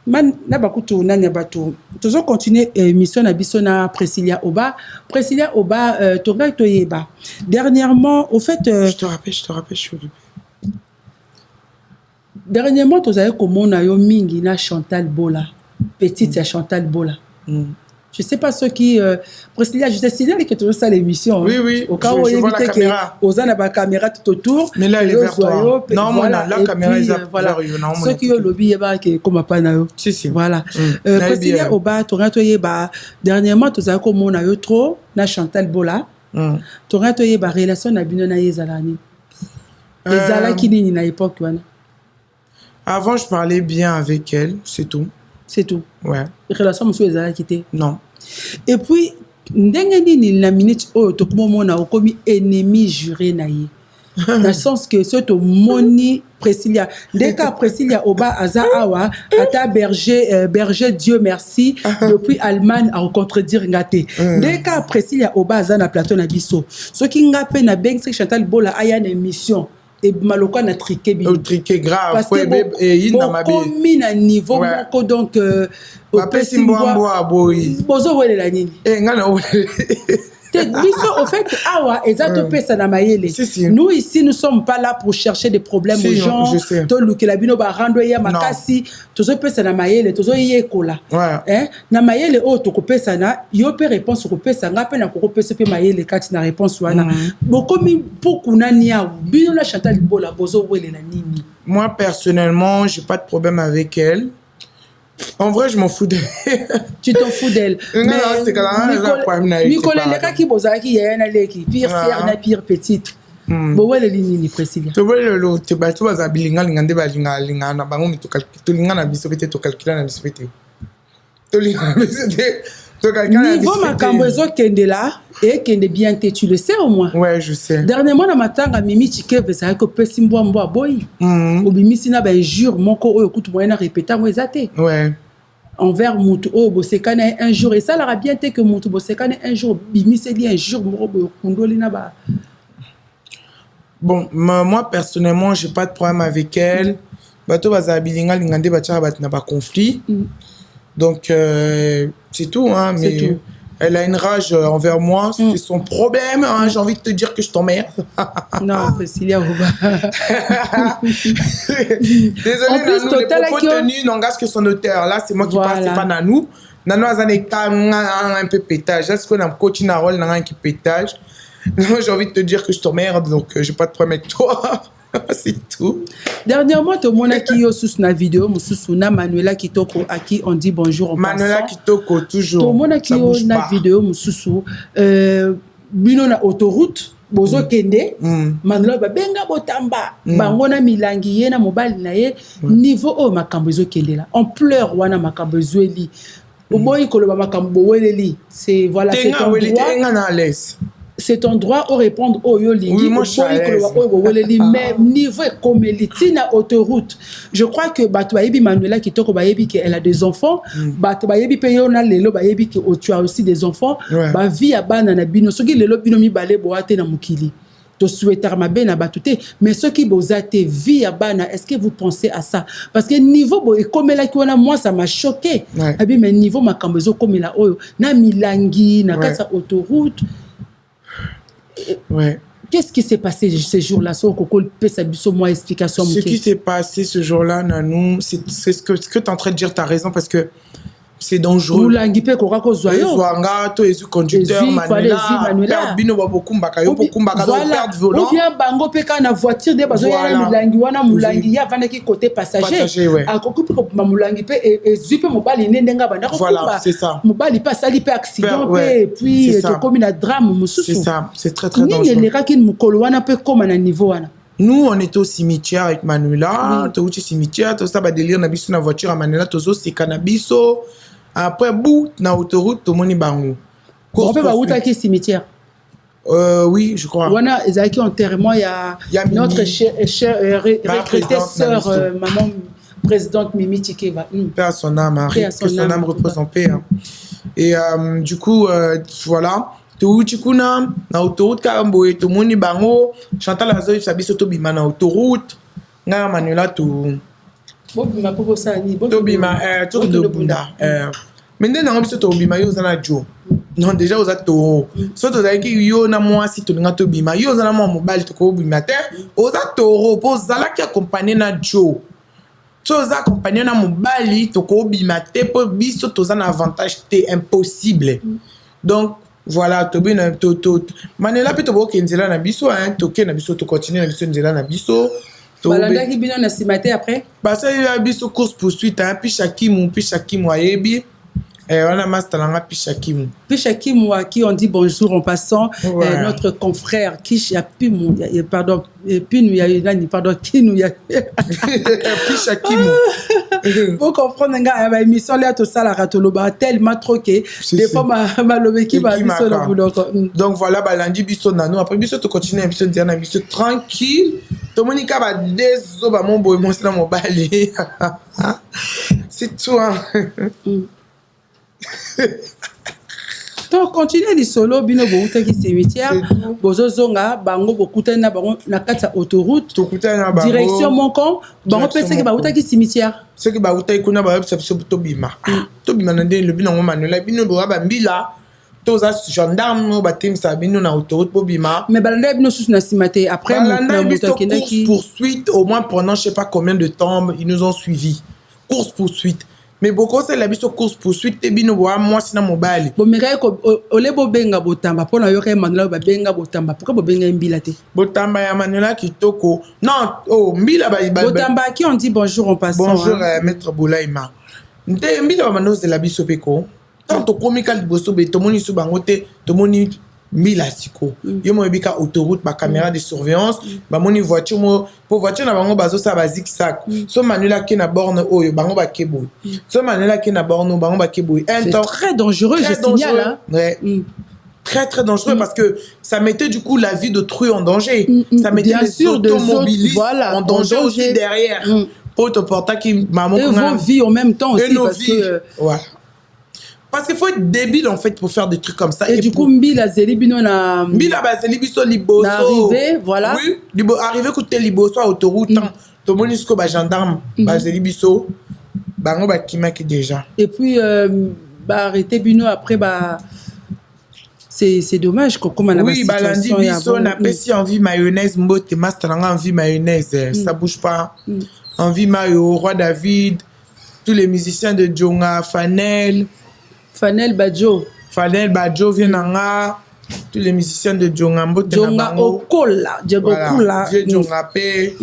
man na bakutu nanya bato toujours continuer émission na biso na Priscilla Oba to ga to yeba dernièrement au fait je te rappelle je suis dernièrement, tu as comment on a eu mingi na Chantal Bola, petite à Chantal Bola. Je sais pas ceux qui Priscilla, je sais signalé que tu as ça l'émission. Oui. Au cas où je vois la caméra. Aux a la caméra tout autour. Mais là elle est vers toi. Non, voilà, la caméra est voilà. Ceux qui ont lobby ba que comme pas na yo. Si. Voilà. Priscilla Oba, tu as dernièrement tu as comment on a eu trop na Chantal Bola. Tu as eu relation na bino na yezalani. Ezala ki nini na époque wana. Avant, je parlais bien avec elle, c'est tout. C'est tout. Ouais. Relation monsieur ezala quitté. Non. Et puis ndenge nini la minute o to komona o komi ennemi juré na ye. Dans le sens que ce to moni Priscilla dès que Priscilla Oba aza awa ata berger Dieu merci depuis Allemagne à contredire ngate. Dès que Priscilla Oba aza na plateau na biso. Ce qui ngape na beng Chantal Bola aya na émission. Et maloko na triqué bien. Triqué grave. Parce que il na mabe. Comme à niveau moko donc au pesimboa boy. Bozo wele la nini. Ngana wele. Au fait, awa, nous ici, nous sommes pas là pour chercher des problèmes aux gens. To luke la bino ba rando ya makasi, tozo pesa na mayele, tozo ye kola. Na mayele o to ko pesa na, yo pe réponse ko pesa nga pe na ko pesa pe mayele kati na réponse wana. Bokomi pour na nia, bino la Chantal Bola bozo wele na nini. Moi personnellement, j'ai pas de problème avec elle. En vrai, je m'en fous d'elle. Tu t'en fous d'elle. Non, c'est quand même Nicolas, les cas qui bozaki, il y a un aleki, pire sœur, na pire petite. Bon, ouais, les lignes, Priscilla. Tu vois, le tu vas à bilinga, lingande, balinga, na bango, tu linga na bisopete, tu calcules na bisopete. Tu linga na bisopete. Niveau makambo ezo kende là et kende bien te, tu le sais au moins. Ouais, je sais. Dernièrement na matanga mimi chikeve ça ko pesi mbwa boy. Obimisi na ba jure moko oyo kutu moyena répéter mo ezate. Ouais. Envers mutu o bosekana un jour et ça la bien te que mutu bosekana un jour bimisi li un jour mo kundoli na ba. Bon, moi personnellement, j'ai pas de problème avec elle. Bato bazabilinga lingande bacha bat na ba conflit. Donc, c'est tout, hein, mais tout. Elle a une rage envers moi, c'est son problème, hein, j'ai envie de te dire que je t'emmerde. Non, Priscilla Oba. Désolé, en plus, Nanou, les propos tenus n'engagent que son auteur. Là, c'est moi qui parle, c'est pas Nanou. Nanou a un peu pétage. Là, c'est qu'on a un coach na rôle, un qui pétage. J'ai envie de te dire que je t'emmerde, donc j'ai pas de problème avec toi. C'est tout. Dernièrement, tu as qui yo sous na vidéo, Moussuna Manuela Kitoko à qui on dit bonjour en Manuela Kitoko toujours. Tu as qui yo na vidéo Moussou bino na autoroute bozo kende Manuela babenga botamba bango na milangi ye na mobali na ye niveau o makambo ezo kende la ampleur wana makambo ezweli oboyi koloba makambo weleli c'est voilà c'est ton droit au répondre au yo lingi mais niveau comme litina autoroute je crois que bato bayebi Manuela kitoko bayebi que elle a des enfants bato bayebi pe yo na lelo bayebi que tu as aussi des enfants ba vie ya bana na bino soki lelo bino mi balé boate na mukili to souhaiter ma bena batute mais ceux qui bozate vie ya bana est-ce que vous pensez à ça parce que niveau bo ekomela ki wana moi ça m'a choqué abi mais niveau makambo zo komela oyo na milangi na kata autoroute. Qu'est-ce qui s'est passé ces jours-là? Ce qui s'est passé ce jour-là, Nanou, c'est ce que tu es en train de dire, tu as raison, parce que c'est dangereux. Voilà. Ou bien bango peka na voiture de bazo ya mulangi wana mulangi ya vanda ki côté passager akokupi ko mulangi pe ezupe mobali nendenga banda ko voilà, c'est ça. Mobali pas sali pe accident et puis to comme na drame mususu. C'est ça, c'est très très dangereux. Ni les kin mukolo wana pe comme na niveau wana. Nous, on était au cimetière avec Manuela, tu es au cimetière, tu as délire na biso na voiture à Manuela, tu as aussi cannabiso. Après, bout, na autoroute, tout le monde est bango. On peut pas qui cimetière. Oui, je crois. On a Zaki enterrement, il y a notre retraitée sœur, maman présidente Mimi Tikeva. Paix à son âme, que son âme repose en paix. Et du coup, voilà. Tout chikuna na autoroute Karamboé, tout le monde est bango. Chantal Azoï, Sabi Sotobima na autoroute. Na Manuela tout. Bobima popo sani Tobima tout de bunda maintenant na biso tobima yo zana jo non déjà aux atoro so to zaki yo na moi si to nga tobima yo zana mo mobile to ko bima te aux atoro po zala ki accompagner na jo so za accompagner na mobile to ko bima te po biso to zana avantage te impossible donc voilà tobina to Manuela pe to bo kenzela na biso to ke na biso to continuer na biso nzela na biso. Balanda qui bino na simate après parce que ya biso course poursuite puis Shakimu ayebi on a mastalanga puis Shakimu à qui on dit bonjour en passant notre confrère Kisha Pimu pardon Pinu ya nani pardon Kinu ya puis Shakimu pour comprendre nga ba émission là tout ça la ratoloba tellement trop que des fois ma lobe qui va biso le boulot donc voilà balandi biso nano après biso to continuer biso dire na biso tranquille to monika ba deso ba mon boy mon sala mobali c'est toi donc continuer les solo bino bouta qui cimetière bozo zonga bango bokutana bango na kata autoroute direction mon camp bango pese que bauta qui cimetière ce que bauta ikuna ba biso to bima na ndé le bino Manuela bino bo ba mbila toza gendarme batim sa bino na autoroute po bima mais balanda bino sous na simate après course poursuite au moins pendant je sais pas combien de temps ils nous ont suivis course poursuite. Mais beaucoup c'est la biso course poursuite te bino boa moi sina mobile bo meka ko ole bo benga botamba pona yo ka Manuela ba benga botamba pourquoi bo benga mbila te botamba ya Manuela kitoko non mbila ba botamba qui on dit bonjour en passant bonjour maître Boulaima nte mbila ba manos de la biso peko tant to komika liboso be to moni su bango te to moni mbila siko yo mo ebika autoroute ba caméra de surveillance ba moni voiture mo pour voiture na bango bazo sa ba zigzag so Manuela ki na borne oyo bango ba kebo so Manuela ki na borne bango ba kebo c'est très dangereux je signale très très dangereux parce que ça mettait du coup la vie d'autrui en danger ça mettait les automobilistes en danger aussi derrière pour te porter qui maman et vos vies en même temps aussi parce que voilà. Parce qu'il faut être débile en fait pour faire des trucs comme ça. Et du coup, Mbila Zelibino na. Mbila Zelibiso Liboso. Arrivé, voilà. Oui, arrivé côté Liboso à autoroute. Tout le monde jusqu'au gendarme. Zelibiso. Bango ba kimaki déjà. Et puis, arrêté Bino après, c'est dommage comme on a oui, balandi biso na pesi envie mayonnaise mbote masteranga envie mayonnaise. Ça bouge pas. Envie mayo, Roi David, tous les musiciens de Djonga, Fanel. Fanel Badjo vient nanga tous les musiciens de Djongambo Djonga Okola Djonga Pe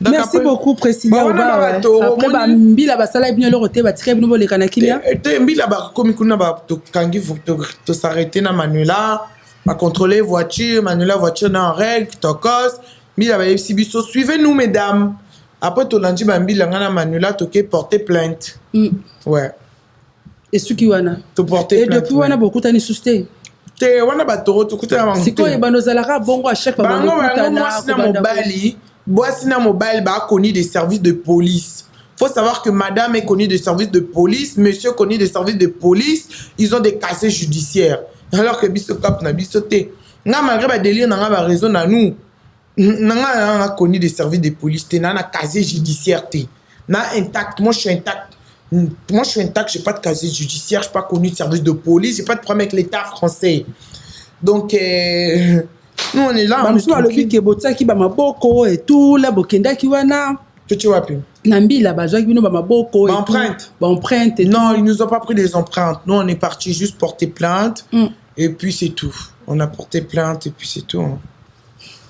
merci beaucoup président après ba mbila basala bien le roté ba tire bino boleka na kilia mbila ba komi kuna ba to kangi to s'arrêter na Manuela ma contrôler voiture, manuela voiture dans règle, tokos, mila ba sibiso. Suivez-nous mesdames. Après tout lundi bambila ngana manuela toke porter plainte. Ouais. Et ce qui wana. To porter plainte. Et depuis wana beaucoup tani susté. Te wana batoro to kuta bango. C'est quoi bano zalaka bongo à chaque fois bango boisina mobile ba connu des services de police. Faut savoir que madame est connue des services de police, monsieur connu des services de police, ils ont des casiers judiciaires. Alors que biso cap na biso te. Nga malgré ba délire na ba raison na nous. Nga connu des services de police te na casier judiciaire te. Na intact, moi je suis intact. Moi je suis intact, j'ai pas de casier judiciaire, je suis pas connu de service de police, j'ai pas de problème avec l'État français. Donc nous on est là. On est tranquille. Que botsa ki ba maboko et tout la bokenda ki wana. Tu vois plus. Nambi la bazwa ki bino ba maboko et empreinte. Ba empreinte. Non, ils nous ont pas pris des empreintes. Nous on est parti juste porter plainte et puis c'est tout. On a porté plainte et puis c'est tout. Hein.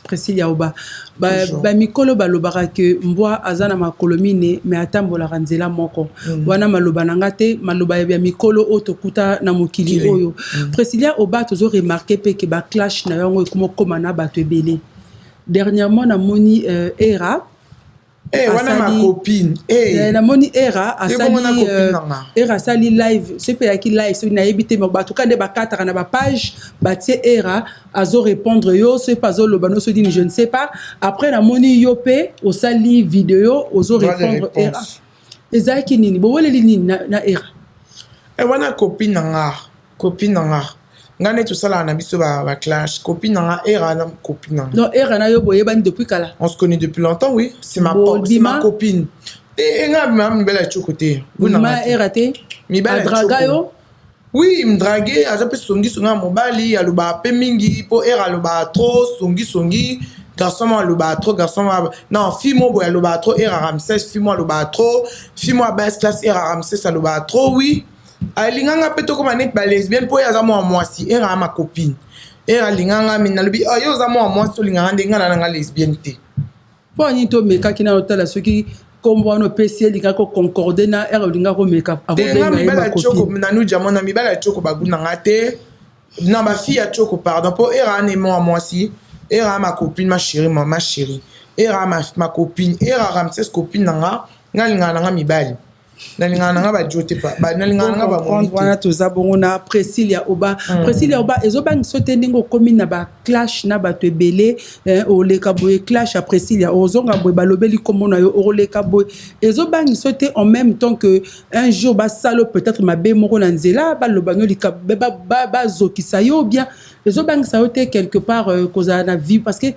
Priscilla Oba ba mikolo balobaka ke mbwa azana makolomine me atambola ranzela moko wana maloba nangate maloba ya mikolo otokuta na mokili oyo Priscilla Oba tozo remarquer pe ke ba clash na yango ekomo komana bato ebele dernièrement na moni era wana ma copine na moni era asali live c'est pas qui live c'est na ebité mais bato kande ba kataka na ba page batie era azo répondre yo c'est pas zo lobano se dit je ne sais pas après na moni yo pe osali vidéo ozo répondre era ezaki nini bo wele nini na era wana copine nanga ngane tout ça là na biso ba clash copine nanga era na copine nanga non era na yo boye bani depuis kala on se connaît depuis longtemps oui c'est ma copine et nga même belle chocoté ma era te mi belle draga yo oui me draguer aza pe songi songa mobali aloba pe mingi po era aloba trop songi garçon mo aloba trop garçon non fille mo boye aloba trop era Ramsès fille mo aloba trop fille mo basse classe era Ramsès aloba trop oui alinganga peto comme net ba lesbienne po yaza moi si era ma copine era linganga mina lobi yo za moi so linganga ndenga na nga lesbienne te po ni to meka kina hôtel soki kombo no PC linga ko concorder na era linga ko meka avenga ma copine na nu jamona mi bala choko baguna ngate na ba fille a choko pardon po era ne moi si era ma copine ma chérie era ma copine era Ramsès copine nanga ngalinga nanga mibali nalingana ba jote pa ba nalingana ba monite wana toza bongo na Priscilla Oba ezobangi sote ndingo komi na ba clash na bato ebele oleka boye clash a Priscilla ozonga boye balobeli komona yo oleka boye ezobangi sote en même temps que un jour ba salo peut-être mabe moko na nzela balobango lika ba zokisa yo bien ezobangi sa yote quelque part koza na vie parce que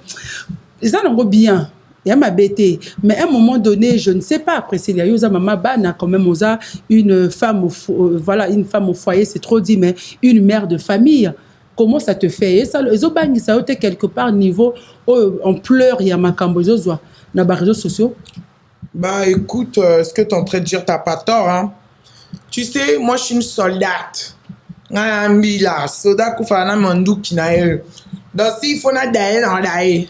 ça n'en bien. Il y a ma bêté. Mais à un moment donné, je ne sais pas, après Célia Yosa, maman Bana, quand même, Osa, une femme au foyer, c'est trop dit, mais une mère de famille. Comment ça te fait? Et ça, les autres, ça a été quelque part niveau, on pleure, il y a ma cambozozoa, dans les réseaux sociaux. Bah écoute, ce que tu es en train de dire, tu n'as pas tort. Hein. Tu sais, moi, je suis une soldate. Soldat Koufana Mandou Kinaël. Donc, s'il faut na d'ailleurs, on d'ailleurs.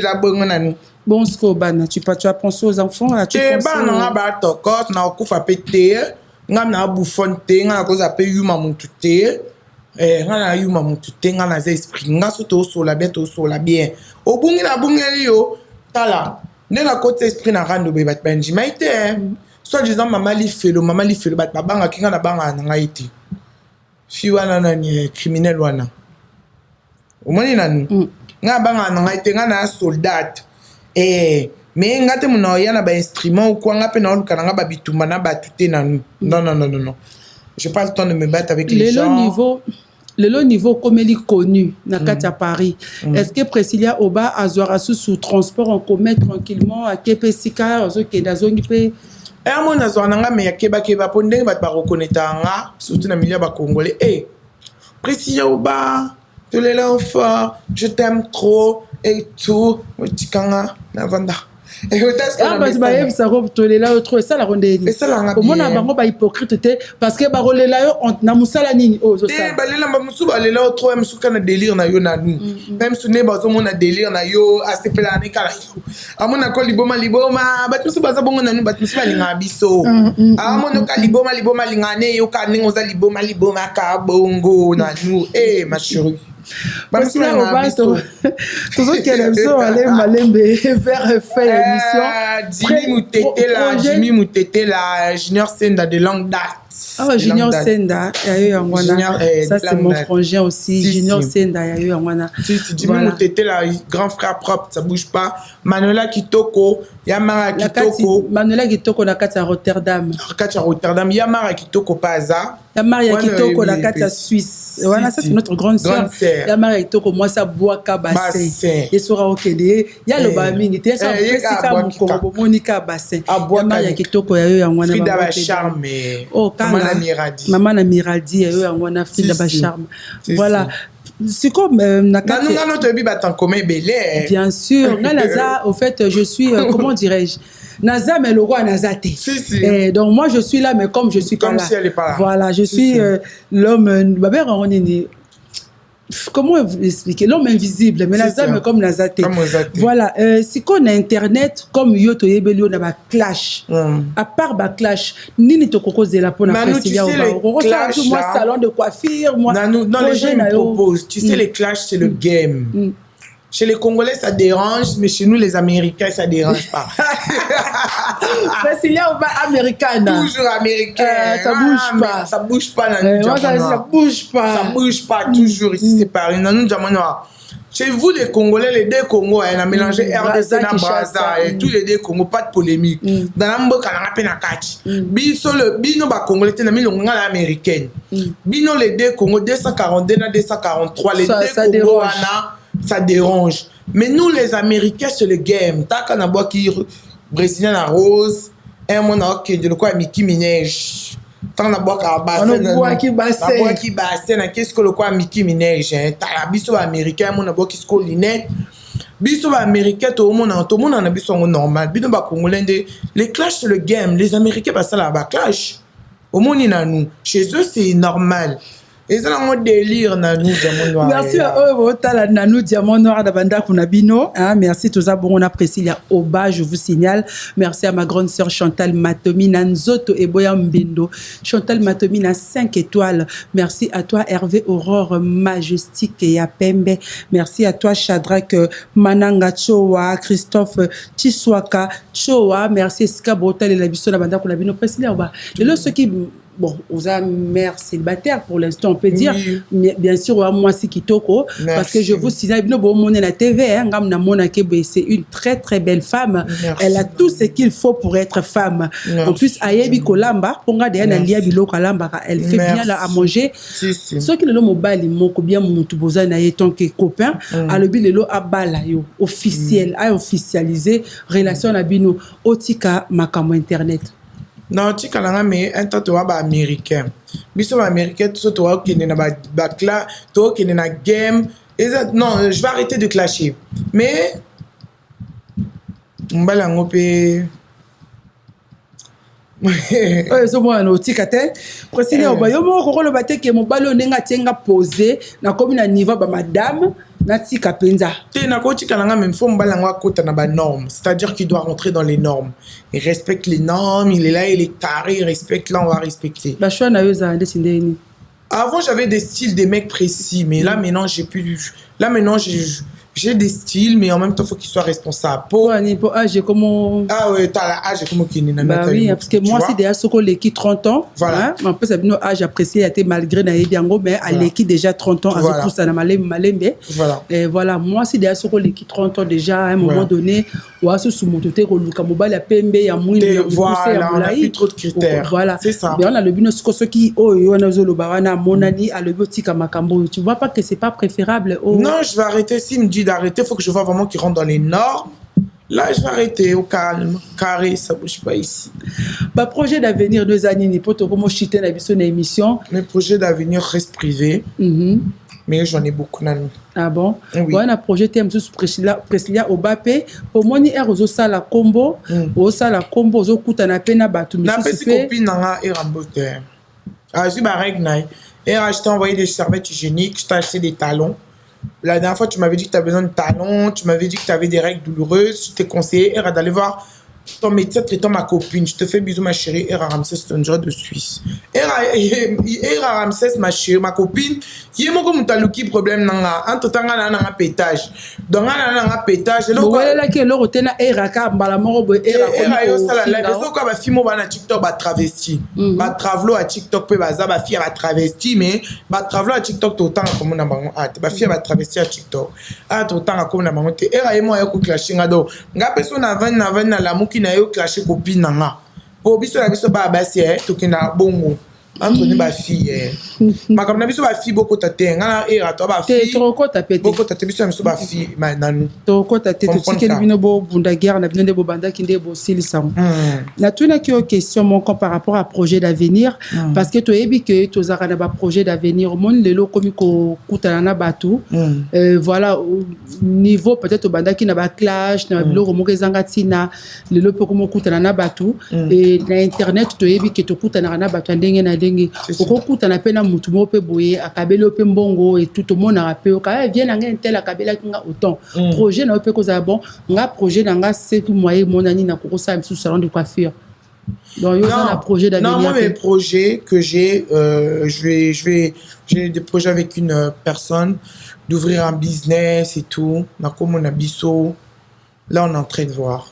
La bonne bon, tu vas penser aux enfants. Tu penses na ba tokot na okufa pété. Nga na bouffon té, nga ko za pe yuma muntu té. Nga na yuma muntu té, nga na za esprit. Nga soto so la bien. Obungi na bungeli yo tala. Ne la côté esprit na rando be bat benji maité. Soit disant maman li felo bat babanga kinga na banga na ngaiti. Fi wana na ni criminel wana. Omoni nanu. Nga banga na ngaiti nga na soldat. Mais ngate muna ya na ba instrument ou quoi nga pe na oluka nga ba bitumba na ba tuté na nous. Non. J'ai pas le temps de me battre avec les gens. Le niveau comme il est connu na Katia Paris. Est-ce que Priscilla Oba azwara sous transport en commun tranquillement à Kepesika zo ke dazongi pe mon azwana nga me ya keba pondeng bat ba reconnaître nga surtout na milieu ba congolais. Priscilla Oba, tu es l'enfant, je t'aime trop et tout, tikanga na vanda. Et ça robe tolela autre ça la rondeli. Et ça la au mona bango ba hypocrite te parce que ba rolela yo na musala nini ozo ça. Balela ba musu balela autre musuka na délire na yo na nous. Même sune ba zo mona délire na yo asepela ne kala yo. Amona ko liboma bat musu baza bongo na nous bat musu balinga biso. Amona ka liboma lingane yo ka ningo za liboma ka bongo na nous. Ma chérie. Priscilla Robato, tous autres qui aiment ça, allez malembe vers faire l'émission. Jimmy Moutete la Junior Senda de longue date. Ah, Junior Senda, ça c'est mon frangin aussi. Junior Senda, Jimmy Moutete la grand frère propre, ça bouge pas. Manuela Kitoko, Yamara Kitoko. Manuela Kitoko na kati à Rotterdam. Yamara Kitoko Paza. Yamara Kitoko na kati à Suisse. Voilà, ça c'est notre grande sœur. Yamara Kitoko, moi ça boit bassin. Et sera ok de. Ya le baming, tu es ça Jessica Mukoro, Monica bassin. Yamara Kitoko ya yo yangwana. Frida Bacharme. Oh, Maman na Miraldi ya yo yangwana Frida Bacharme. Voilà. C'est comme bien sûr. Naza, au fait, je suis, comment dirais-je, Naza, mais le roi Nazate. Donc moi, je suis là, mais comme je suis comme pas là. Si elle est pas là. Voilà, je suis l'homme. Comment expliquer? L'homme invisible, mais Naza, mais comme Nazate. Voilà, si qu'on a internet, comme Yoto Yebelio, on a clash. À part ba clash, Nini Tokoko Zela pour la Priscilla moi, salon de coiffure, moi. Non, les gens me proposent. Tu sais, les clashs, c'est le game. Chez les Congolais, ça dérange, mais chez nous, les Américains, ça dérange pas. Priscilla, on va américaine. Toujours américaine. Ça bouge pas. Ça bouge pas dans nous. Ça bouge pas. Ça bouge pas, toujours. Ici, c'est pareil. Dans nous, chez vous, les Congolais, les deux Congos, on a mélangé RDC et Brazza et tous les deux Congos, pas de polémique. Dans la mboka, on a peine à catch. Bino, ba Congolais, on a mis l'américaine. Bino, les deux Congos, 242, 243, les deux Congos, ça dérange. Mais nous, les Américains, c'est le game. T'as qu'un abois qui brésilien à rose, un mon qui de quoi Mickey Minaj. T'as un abois qui bassin, qu'est-ce que le quoi Mickey Minaj? T'as la biso américain, mon abois qui se colle linette. Biso américain, tout le monde en a biso normal. Biso congolais, les clashs, c'est le game. Les Américains, bah ça là, bah clash. Au monde, il y a nous. Chez eux, c'est normal. Et c'est un délire, Nanou Diamant Noir. Merci à eux, Nanou Diamant Noir d'Abanda Kunabino. Merci tous à bon, on apprécie la Oba, je vous signale. Merci à ma grande sœur Chantal Matomi, Nanzoto et Boya Mbindo. Chantal Matomi a 5 étoiles. Merci à toi, Hervé Aurore Majestique et Yapembe. Merci à toi, Shadrach Mananga Chowa, Christophe Chiswaka Chowa. Merci, Ska Brotal et la Bisson d'Abanda Kunabino. Précis la Oba. Et là, ceux qui. Bon, vous avez mère célibataire pour l'instant, on peut dire. Mais bien sûr, moi, c'est Kitoko. Parce que je vous signale, la TV, c'est une très très belle femme. Merci. Elle a tout ce qu'il faut pour être femme. Merci. En plus, Ayebi Kolamba, elle fait bien là à manger. Ce qui est le mobile, il bien mon tant que copain. À le bilelo abala officiel, a officialisé relation à bino otika makamo internet. Non, tu as mais un temps tu vas américain. Biso américain, tu vas qui n'est pas là, tu qui n'est pas game. Non, je vais arrêter de clasher. Mais on va l'engoper. C'est moi un outil caté. Précisément, on va y avoir le bâtiment qui est mon ballon n'enga tienga posé. Na comme na niveau ba madame. C'est-à-dire qu'il doit rentrer dans les normes. Il respecte les normes, il est là, il est carré, il respecte, là on va respecter. Avant j'avais des styles des mecs précis, mais là maintenant j'ai plus. Là maintenant j'ai des styles, mais en même temps il faut qu'ils soient responsables. Pour âge comment. Ah ouais, t'as l'âge comment qu'il est. Bah oui, parce que moi c'est déjà ce qu'on l'équipe 30 ans. Voilà. En plus c'est un âge apprécié, il a été malgré Naïdiango, mais à l'équipe déjà 30 ans, à tout ça n'a malembe. Voilà. Et voilà, moi c'est déjà ce qu'on l'équipe 30 ans déjà à un moment donné, ou à ce sous mon toté, au Lukamoba, la PMB, il y a moins de. Voilà, on a plus trop de critères. Voilà. C'est ça. Mais on a le but, ce qui, oh, on a le barana, mon ami, à le boutique à Makambo. Tu vois pas que c'est pas préférable. Non, je vais arrêter. S'il me dit d'arrêter, il faut que je vois vraiment qu'il rentre dans les normes. Là, je vais arrêter au calme, carré, ça bouge pas ici. Bah, projet d'avenir, 2 années, ni pas comment chiter la vision d'émission. Mes projets d'avenir restent privés. Mais j'en ai beaucoup dans nous. Ah bon? Oui. On a projet thème sur Priscilla Obapé. Pour moi, il y a un combo. Au sala combo, au coup, on a peine à battre. Na petite copine n'a pas remboté. Ah, je t'ai envoyé des serviettes hygiéniques, je t'ai acheté des talons. La dernière fois, tu m'avais dit que tu avais besoin de talons, tu m'avais dit que tu avais des règles douloureuses, je t'ai conseillé d'aller voir ton médecin traitant ma copine, je te fais bisous ma chérie, Era Ramsès, c'est un genre de Suisse. Era Ramsès, ma chérie, ma copine, il y a mon taluki problème nanga, entre temps on a un pétage. Donc on a un pétage. Donc voilà là que l'autre tena Era ka mbala moro bo Era yo sala la raison quoi ba fimo ba na TikTok ba travesti. Ba travelo à TikTok pe baza ba fille ba travesti mais ba travelo à TikTok autant comme na bango ba fille ba travesti à TikTok. Autant comme na bango te Era et moi ko clasher ngado. Nga personne na 20 na la muki na yo clasher copine nanga. Po biso la biso ba basi to kina bongo. Entre nous ba fille. Ma comme na biso ba fille beaucoup tate ngana Era to ba fille. Trop ko tapete. Beaucoup tate biso biso ba fille ma nanu. To ko tate to tikeli bino bo bunda guerre na bino de bo banda kinde bo silisa. Na tuna ki o question mon par rapport à projet d'avenir parce que to ebi que to zara na ba projet d'avenir mon lelo komi ko kutana na batu. Voilà au niveau peut-être au banda ki na ba clash na bilo mo kezanga tina lelo pe ko kutana na batu et na internet to ebi que to kutana na batu ndenge na okokutana pe na mutu mo pe boye akabelo pe mbongo et tout le monde a pe ka vient nga intel akabela kinga autant projet na pe ko za bon nga projet na nga c'est tout moyen mon ani na ko sa sous salon de coiffure donc yo ça un projet d'avenir. Non, moi mes projets que j'ai j'ai des projets avec une personne d'ouvrir un business et tout na comme on a biso là on est en train de voir.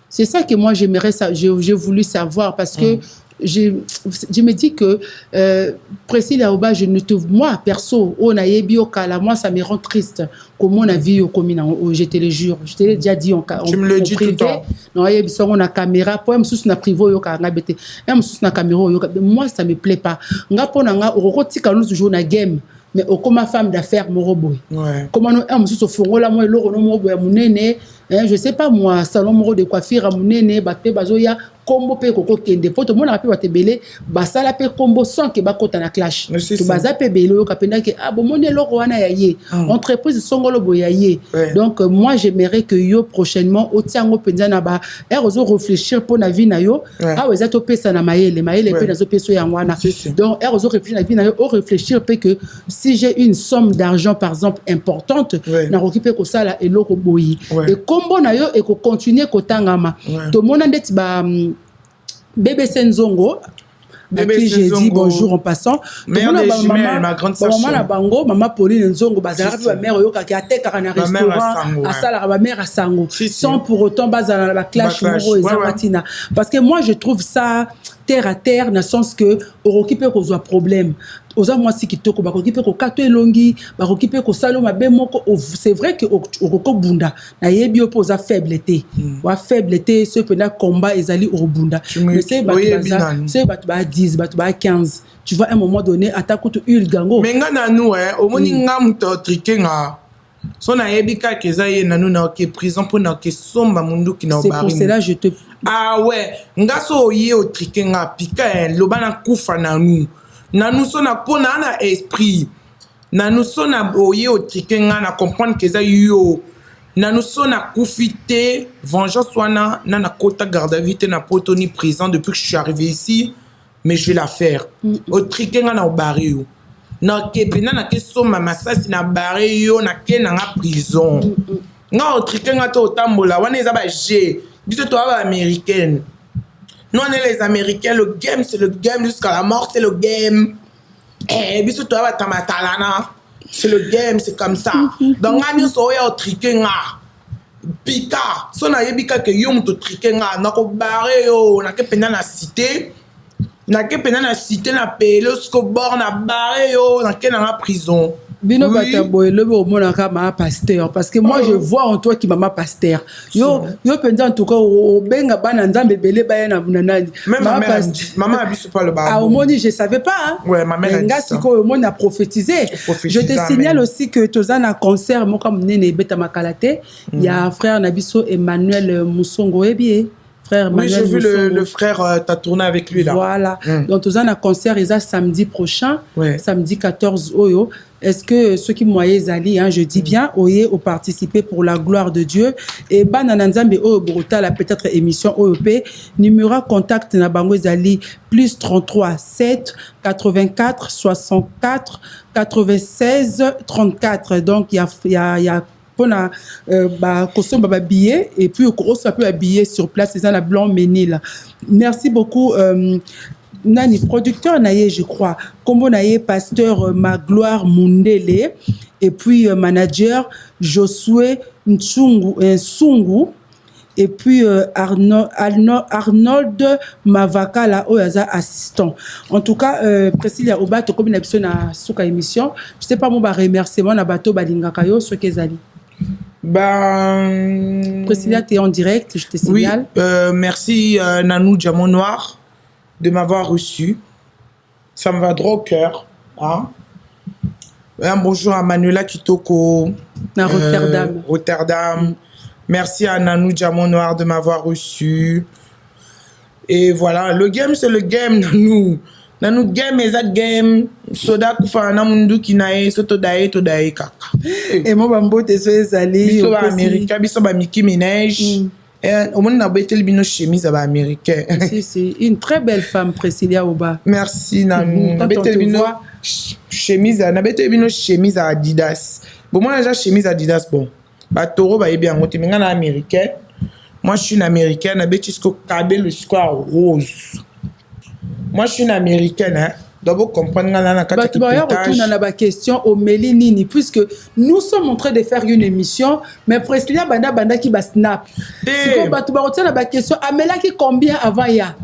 C'est ça que moi j'aimerais ça j'ai voulu savoir parce que je me dis que Priscilla Oba, moi perso, on a yebi au kala, moi ça me rend triste. Comment on a vu au commune, je te le jure, je te l'ai déjà dit tu me le dis tout le temps. Non, yebi so on a caméra, pour même sous na privé yo ka ngabete, même sous na caméra yo, moi ça me plaît pas. Nga pona nga oroti kanu toujours na game. Mais au comme femme d'affaires moroboy. Comment nous on sous fongo la moi loro no moroboy munene, je sais pas moi salon moro de coiffure munene, batte bazoya combo pe koko kende poto mona pe batebele basala pe combo sans que ba kota na clash to baza pe belo yo kapenda ke bon mone loro wana ya ye entreprise songolo boya ye. Donc moi j'aimerais que yo prochainement otiango penza na ba ozo réfléchir pour na vie na yo eza to pesa na mayele pe na zo peso ya wana. Donc ozo réfléchir na vie na yo o réfléchir pe que si j'ai une somme d'argent par exemple importante na okipe ko sala eloko boyi et combo na yo et ko continuer ko tangama to mona ndeti ba Bébé Senzongo, à qui j'ai dit bonjour en passant. Mère des jumelles, ma grande sœur. Maman la bango, maman Pauline Nzongo, bazala ma mère yoka qui a tête à un restaurant, à sala ma mère à Sango, sans pour autant bazala la clash moro et zamatina. Parce que moi je trouve ça terre à terre dans le sens que on occupe qu'on soit problème. Oza moi si kitoko ba okipe ko kato elongi ba okipe ko salo mabe moko c'est vrai que okoko bunda na yebi opoza faiblité wa faiblité ce pena combat ezali au bunda mais c'est ba 10 ba 15 tu vois à un moment donné attaque to ul gango mais ngana nous omoni ngam to trikenga so na yebi ka keza ye nanu na ke prison pour na ke somba mundu ki na obari. C'est pour cela je te ngaso ye o trikenga pika lobana kufa nanu nanu sona pona na esprit nanu sona oye o tikenga na comprendre que ça yo nanu sona kufite vengeance wana na kota garde à vue na potoni prison depuis que je suis arrivé ici mais je vais la faire o tikenga na barrio na kepena na kesoma masasi na barrio na kena na prison nga o tikenga to tambola wana eza ba G biso to ba américaine. Nous, on est les Américains, le game, c'est le game jusqu'à la mort, c'est le game. Et puis surtout, c'est le game, c'est comme ça. Donc, on est sur le triquenga. Pika, si on a dit que yom to triquenga, on a barré, on a que pendant la cité. On a que pendant la cité, on a payé le score, on a barré, on a que dans la prison. Bino bataboy le au monaka ma pasteur parce que moi je vois en toi qui mama pasteur yo pendant en tout cas au benga bana nzambe belé ba na nani maman a biso pas le baba au moni je savais pas ouais ma mère nga siko au moni a prophétisé je te signale aussi que tozana concert mo comme nene beta makalate il y a frère Nabiso Emmanuel Musongo Ebie. Frère oui, j'ai vu le frère, t'as tourné avec lui là. Voilà. Donc, tu as un concert, il y a samedi prochain, samedi 14 Oyo. Est-ce que ceux qui m'ont zali, je dis bien, Oye, ont participé pour la gloire de Dieu. Et Banananzambe Oyo Borota, la peut-être émission OEP, numéro contact na bango zali plus 33 7 84 64 96 34. Donc, il y a pour na kosomba ba billet et puis on peut habiller sur place c'est ça la blanc menil. Merci beaucoup nani producteur naie je crois kombo naie pasteur Magloire Mundele et puis manager Josué Nsungu et puis Arnold Mavakala Oyaza assistant. En tout cas Priscilla Oba to comme une na suka émission je sais pas mon remerciement na bato balingaka yo so kezali. Priscilla tu es en direct je te signale. Oui, merci Nanou Diamant Noir de m'avoir reçu. Ça me va droit au cœur. Hein? Un bonjour à Manuela Kitoko. À Rotterdam. Rotterdam. Merci à Nanou Diamant Noir de m'avoir reçu. Et voilà, le game c'est le game, Nanou. Nanou game est un game. Soda kufa na mundu kinae soto dae to dae kaka. Et moi bambo te so ezali. Biso ba Américain, biso ba Mickey Minaj. Au moins, on a beté le chemise américain. C'est une très belle femme, Priscilla Oba. Merci, Nanou. On a beté le chemise, on a beté le chemise à Adidas. Bon, moi, j'ai chemise Adidas. Bon, bah, Toro, bah, bien, on est bien américain. Moi, je suis une américaine. On a beté ce câble, le square rose. Moi, je suis une américaine, hein. D'abord, comprendre la question au Mélinini, puisque nous sommes en train de faire une émission, mais Priscilla Banda qui va snap. La question, Amela qui combien avant ya?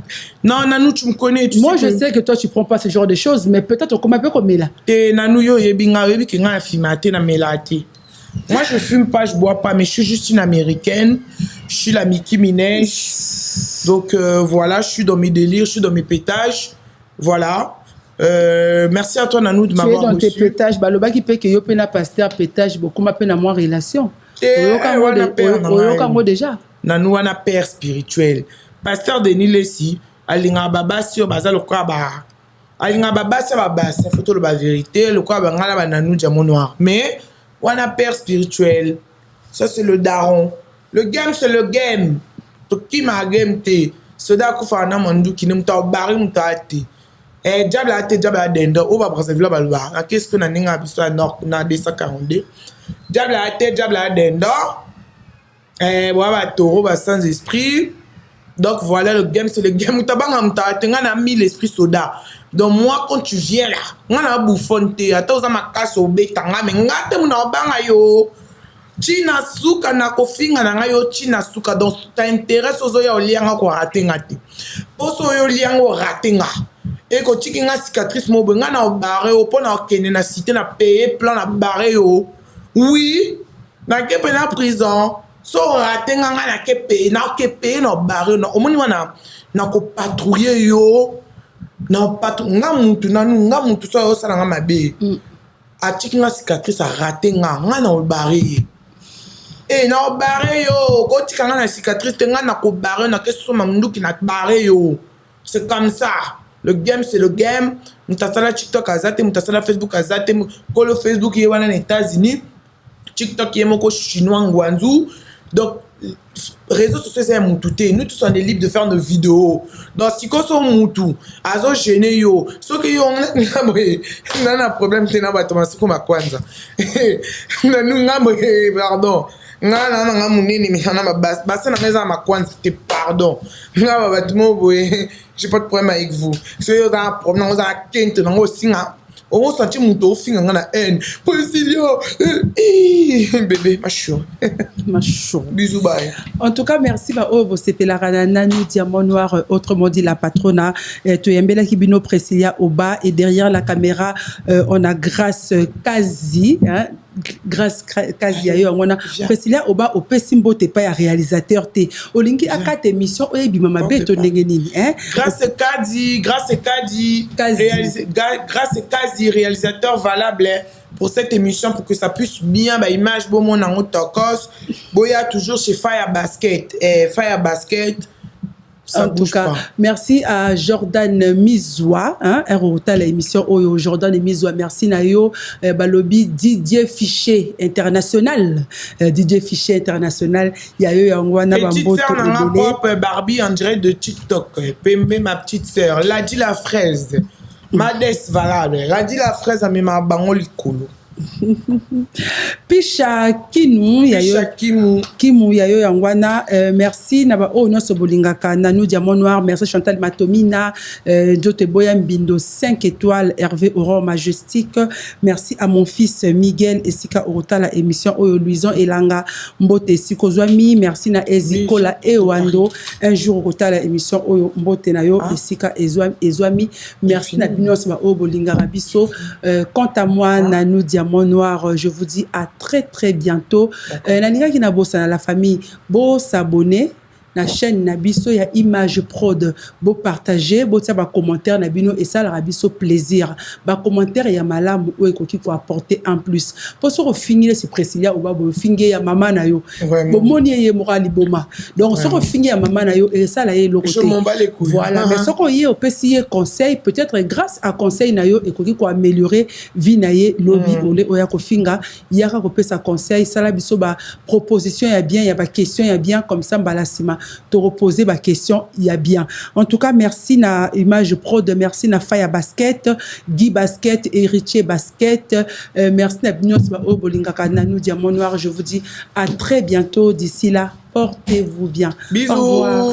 Non, Nanou, tu me connais. Moi, je sais que toi, tu prends pas ce genre de choses, mais peut-être comme un peu comme Mela. Nanou, yo, yebinga, qui n'a filmaté na melati. Moi, je fume pas, je bois pas, mais je suis juste une américaine. Je suis la Mickey Minaj. Donc, voilà, je suis dans mes délires, je suis dans mes pétages. Voilà. Merci à toi Nanou de m'avoir reçu. Tu es dans tes pétages, baloba qui paye que yo pena pasteur pétage beaucoup ma peine à moi relation. Déjà. Nanou wana père spirituel. Pasteur Denis Lessi, alinga baba si baza le quoi ba. Alinga baba si baba, c'est photo le ba vérité, le quoi ba ngala ba Nanou Diamant Noir. Mais wana père spirituel. Ça c'est le daron. Le game c'est le game. To qui ma game te. Soda kufa na mandu ki ne mta bari mta ate. Diable a été diable à Dendo, au bas Brazzaville, à qu'est-ce que nous avons vu à Nord, na 242. Diable a été diable à Dendo, voilà, Taureau, sans esprit. Donc voilà, le game, c'est le game. Tu as mis l'esprit soda. Donc moi, quand tu viens là, on a bouffon, tu as ma casse au bec, tu as mis yo. China suka na kofinga na yo China suka donc t'intéresse aux oya olianga ko ratenga te. Poso yo lianga ratenga. Et ko chikinga cicatrice mo benga na barre o pona okene na cité na payer plan na barre yo. Oui, na ke pe na prison. So ratenga nga na ke payer na barre na omoni wana na ko patrouiller yo. Na nga mutu so yo sala nga mabe. A chikinga cicatrice a ratenga nga na barre. Et na barre yo, ko tikanga na cicatrice tenga na ko barre na ke so mamndu ki na barre yo. C'est comme ça. Le game c'est le game. Mutasala TikTok azate, mutasala Facebook azate, ko le Facebook yi wana na États-Unis. TikTok yi moko chinois ngwanzu. Donc réseaux sociaux c'est mututé. Nous tous sommes libres de faire nos vidéos. Donc si ko so mutu, azo gêné yo. So que yo na problème tena ba tomasi ko makwanza. Na nous ngamwe pardon. Nga munene mihana mabas basa na meza makwanza te pardon nga batimo boye j'ai pas de problème avec vous si vous avez un problème vous avez quinte na ngo singa on senti muto finga nga na haine Priscilla bébé macho bisous bye. En tout cas merci ba oh c'était la Nanou Diamant Noir autrement dit la patrona Toyembela Kibino Priscilla Oba et derrière la caméra on a Grâce Kazi hein Grâce Kazi ayo on a Priscilla Oba au pesimbo te pas réalisateur te olingi akate émission oyebi mama beto ndenge nini hein Grâce Kazi réalisateur valable pour cette émission pour que ça puisse bien ba image bon mon en tokos boya toujours chez Fire Basket en tout cas, merci à Jordan Mizoua, hein, l'émission Jordan Mizoua, merci Nayo, Balobi Didier Fiché international, Didier Fiché international, il y a eu un Wana Bambo. Propre Barbie en direct de TikTok, Pembe ma petite sœur, Ladi la fraise, Madès valable, Ladi la fraise à mes bango likolo. Picha Kimu Kimu yayo yangwana merci naba o no sobolingaka Nanou Diamant Noir, merci Chantal Matomina, Jote Boya Mbindo 5 étoiles, Hervé Aurore Majestique, merci à mon fils Miguel Esika Orota la émission Oyo Luison Elanga Mbote Sikozwami, merci na Ezikola Ewando un jour Orota la émission Oyo Mbote Nayo Esika Ezwami, merci na Binos ba o bolinga rabiso. Quant à moi Nanou Diamant Noir, je vous dis à très très bientôt. Naninga qui n'a bossa la famille, beau s'abonner. La chaîne Nabiso, il y a image prod, beau partager, beau ça, commentaire Nabino et ça, la biso plaisir. Commentaire, il y a malam ou qu'il faut apporter en plus. Pour se finir, c'est précis, ou bah, finir, il y a maman nayo. Bon, mon yé moral boma. Donc, se finir, il y a maman nayo et ça, là, il y a l'autre. Je m'en bats les couilles. Voilà, mais ce qu'on y est, on peut essayer conseil, peut-être grâce à conseil nayo et qu'il faut améliorer vie naye, lobby, oya kofinga, il y a qu'on peut sa conseil, ça, la biso, bah, proposition, il y a bien, il y a pas question, il y a bien, comme ça, bah, la sima. Te reposer ma question, il y a bien. En tout cas, merci na Image Prod, merci na Faya Basket, Guy Basket, Héritier Basket, merci na Binos Bolinga Nanou Diamant Noir. Je vous dis à très bientôt. D'ici là, portez-vous bien. Bisous. Au revoir.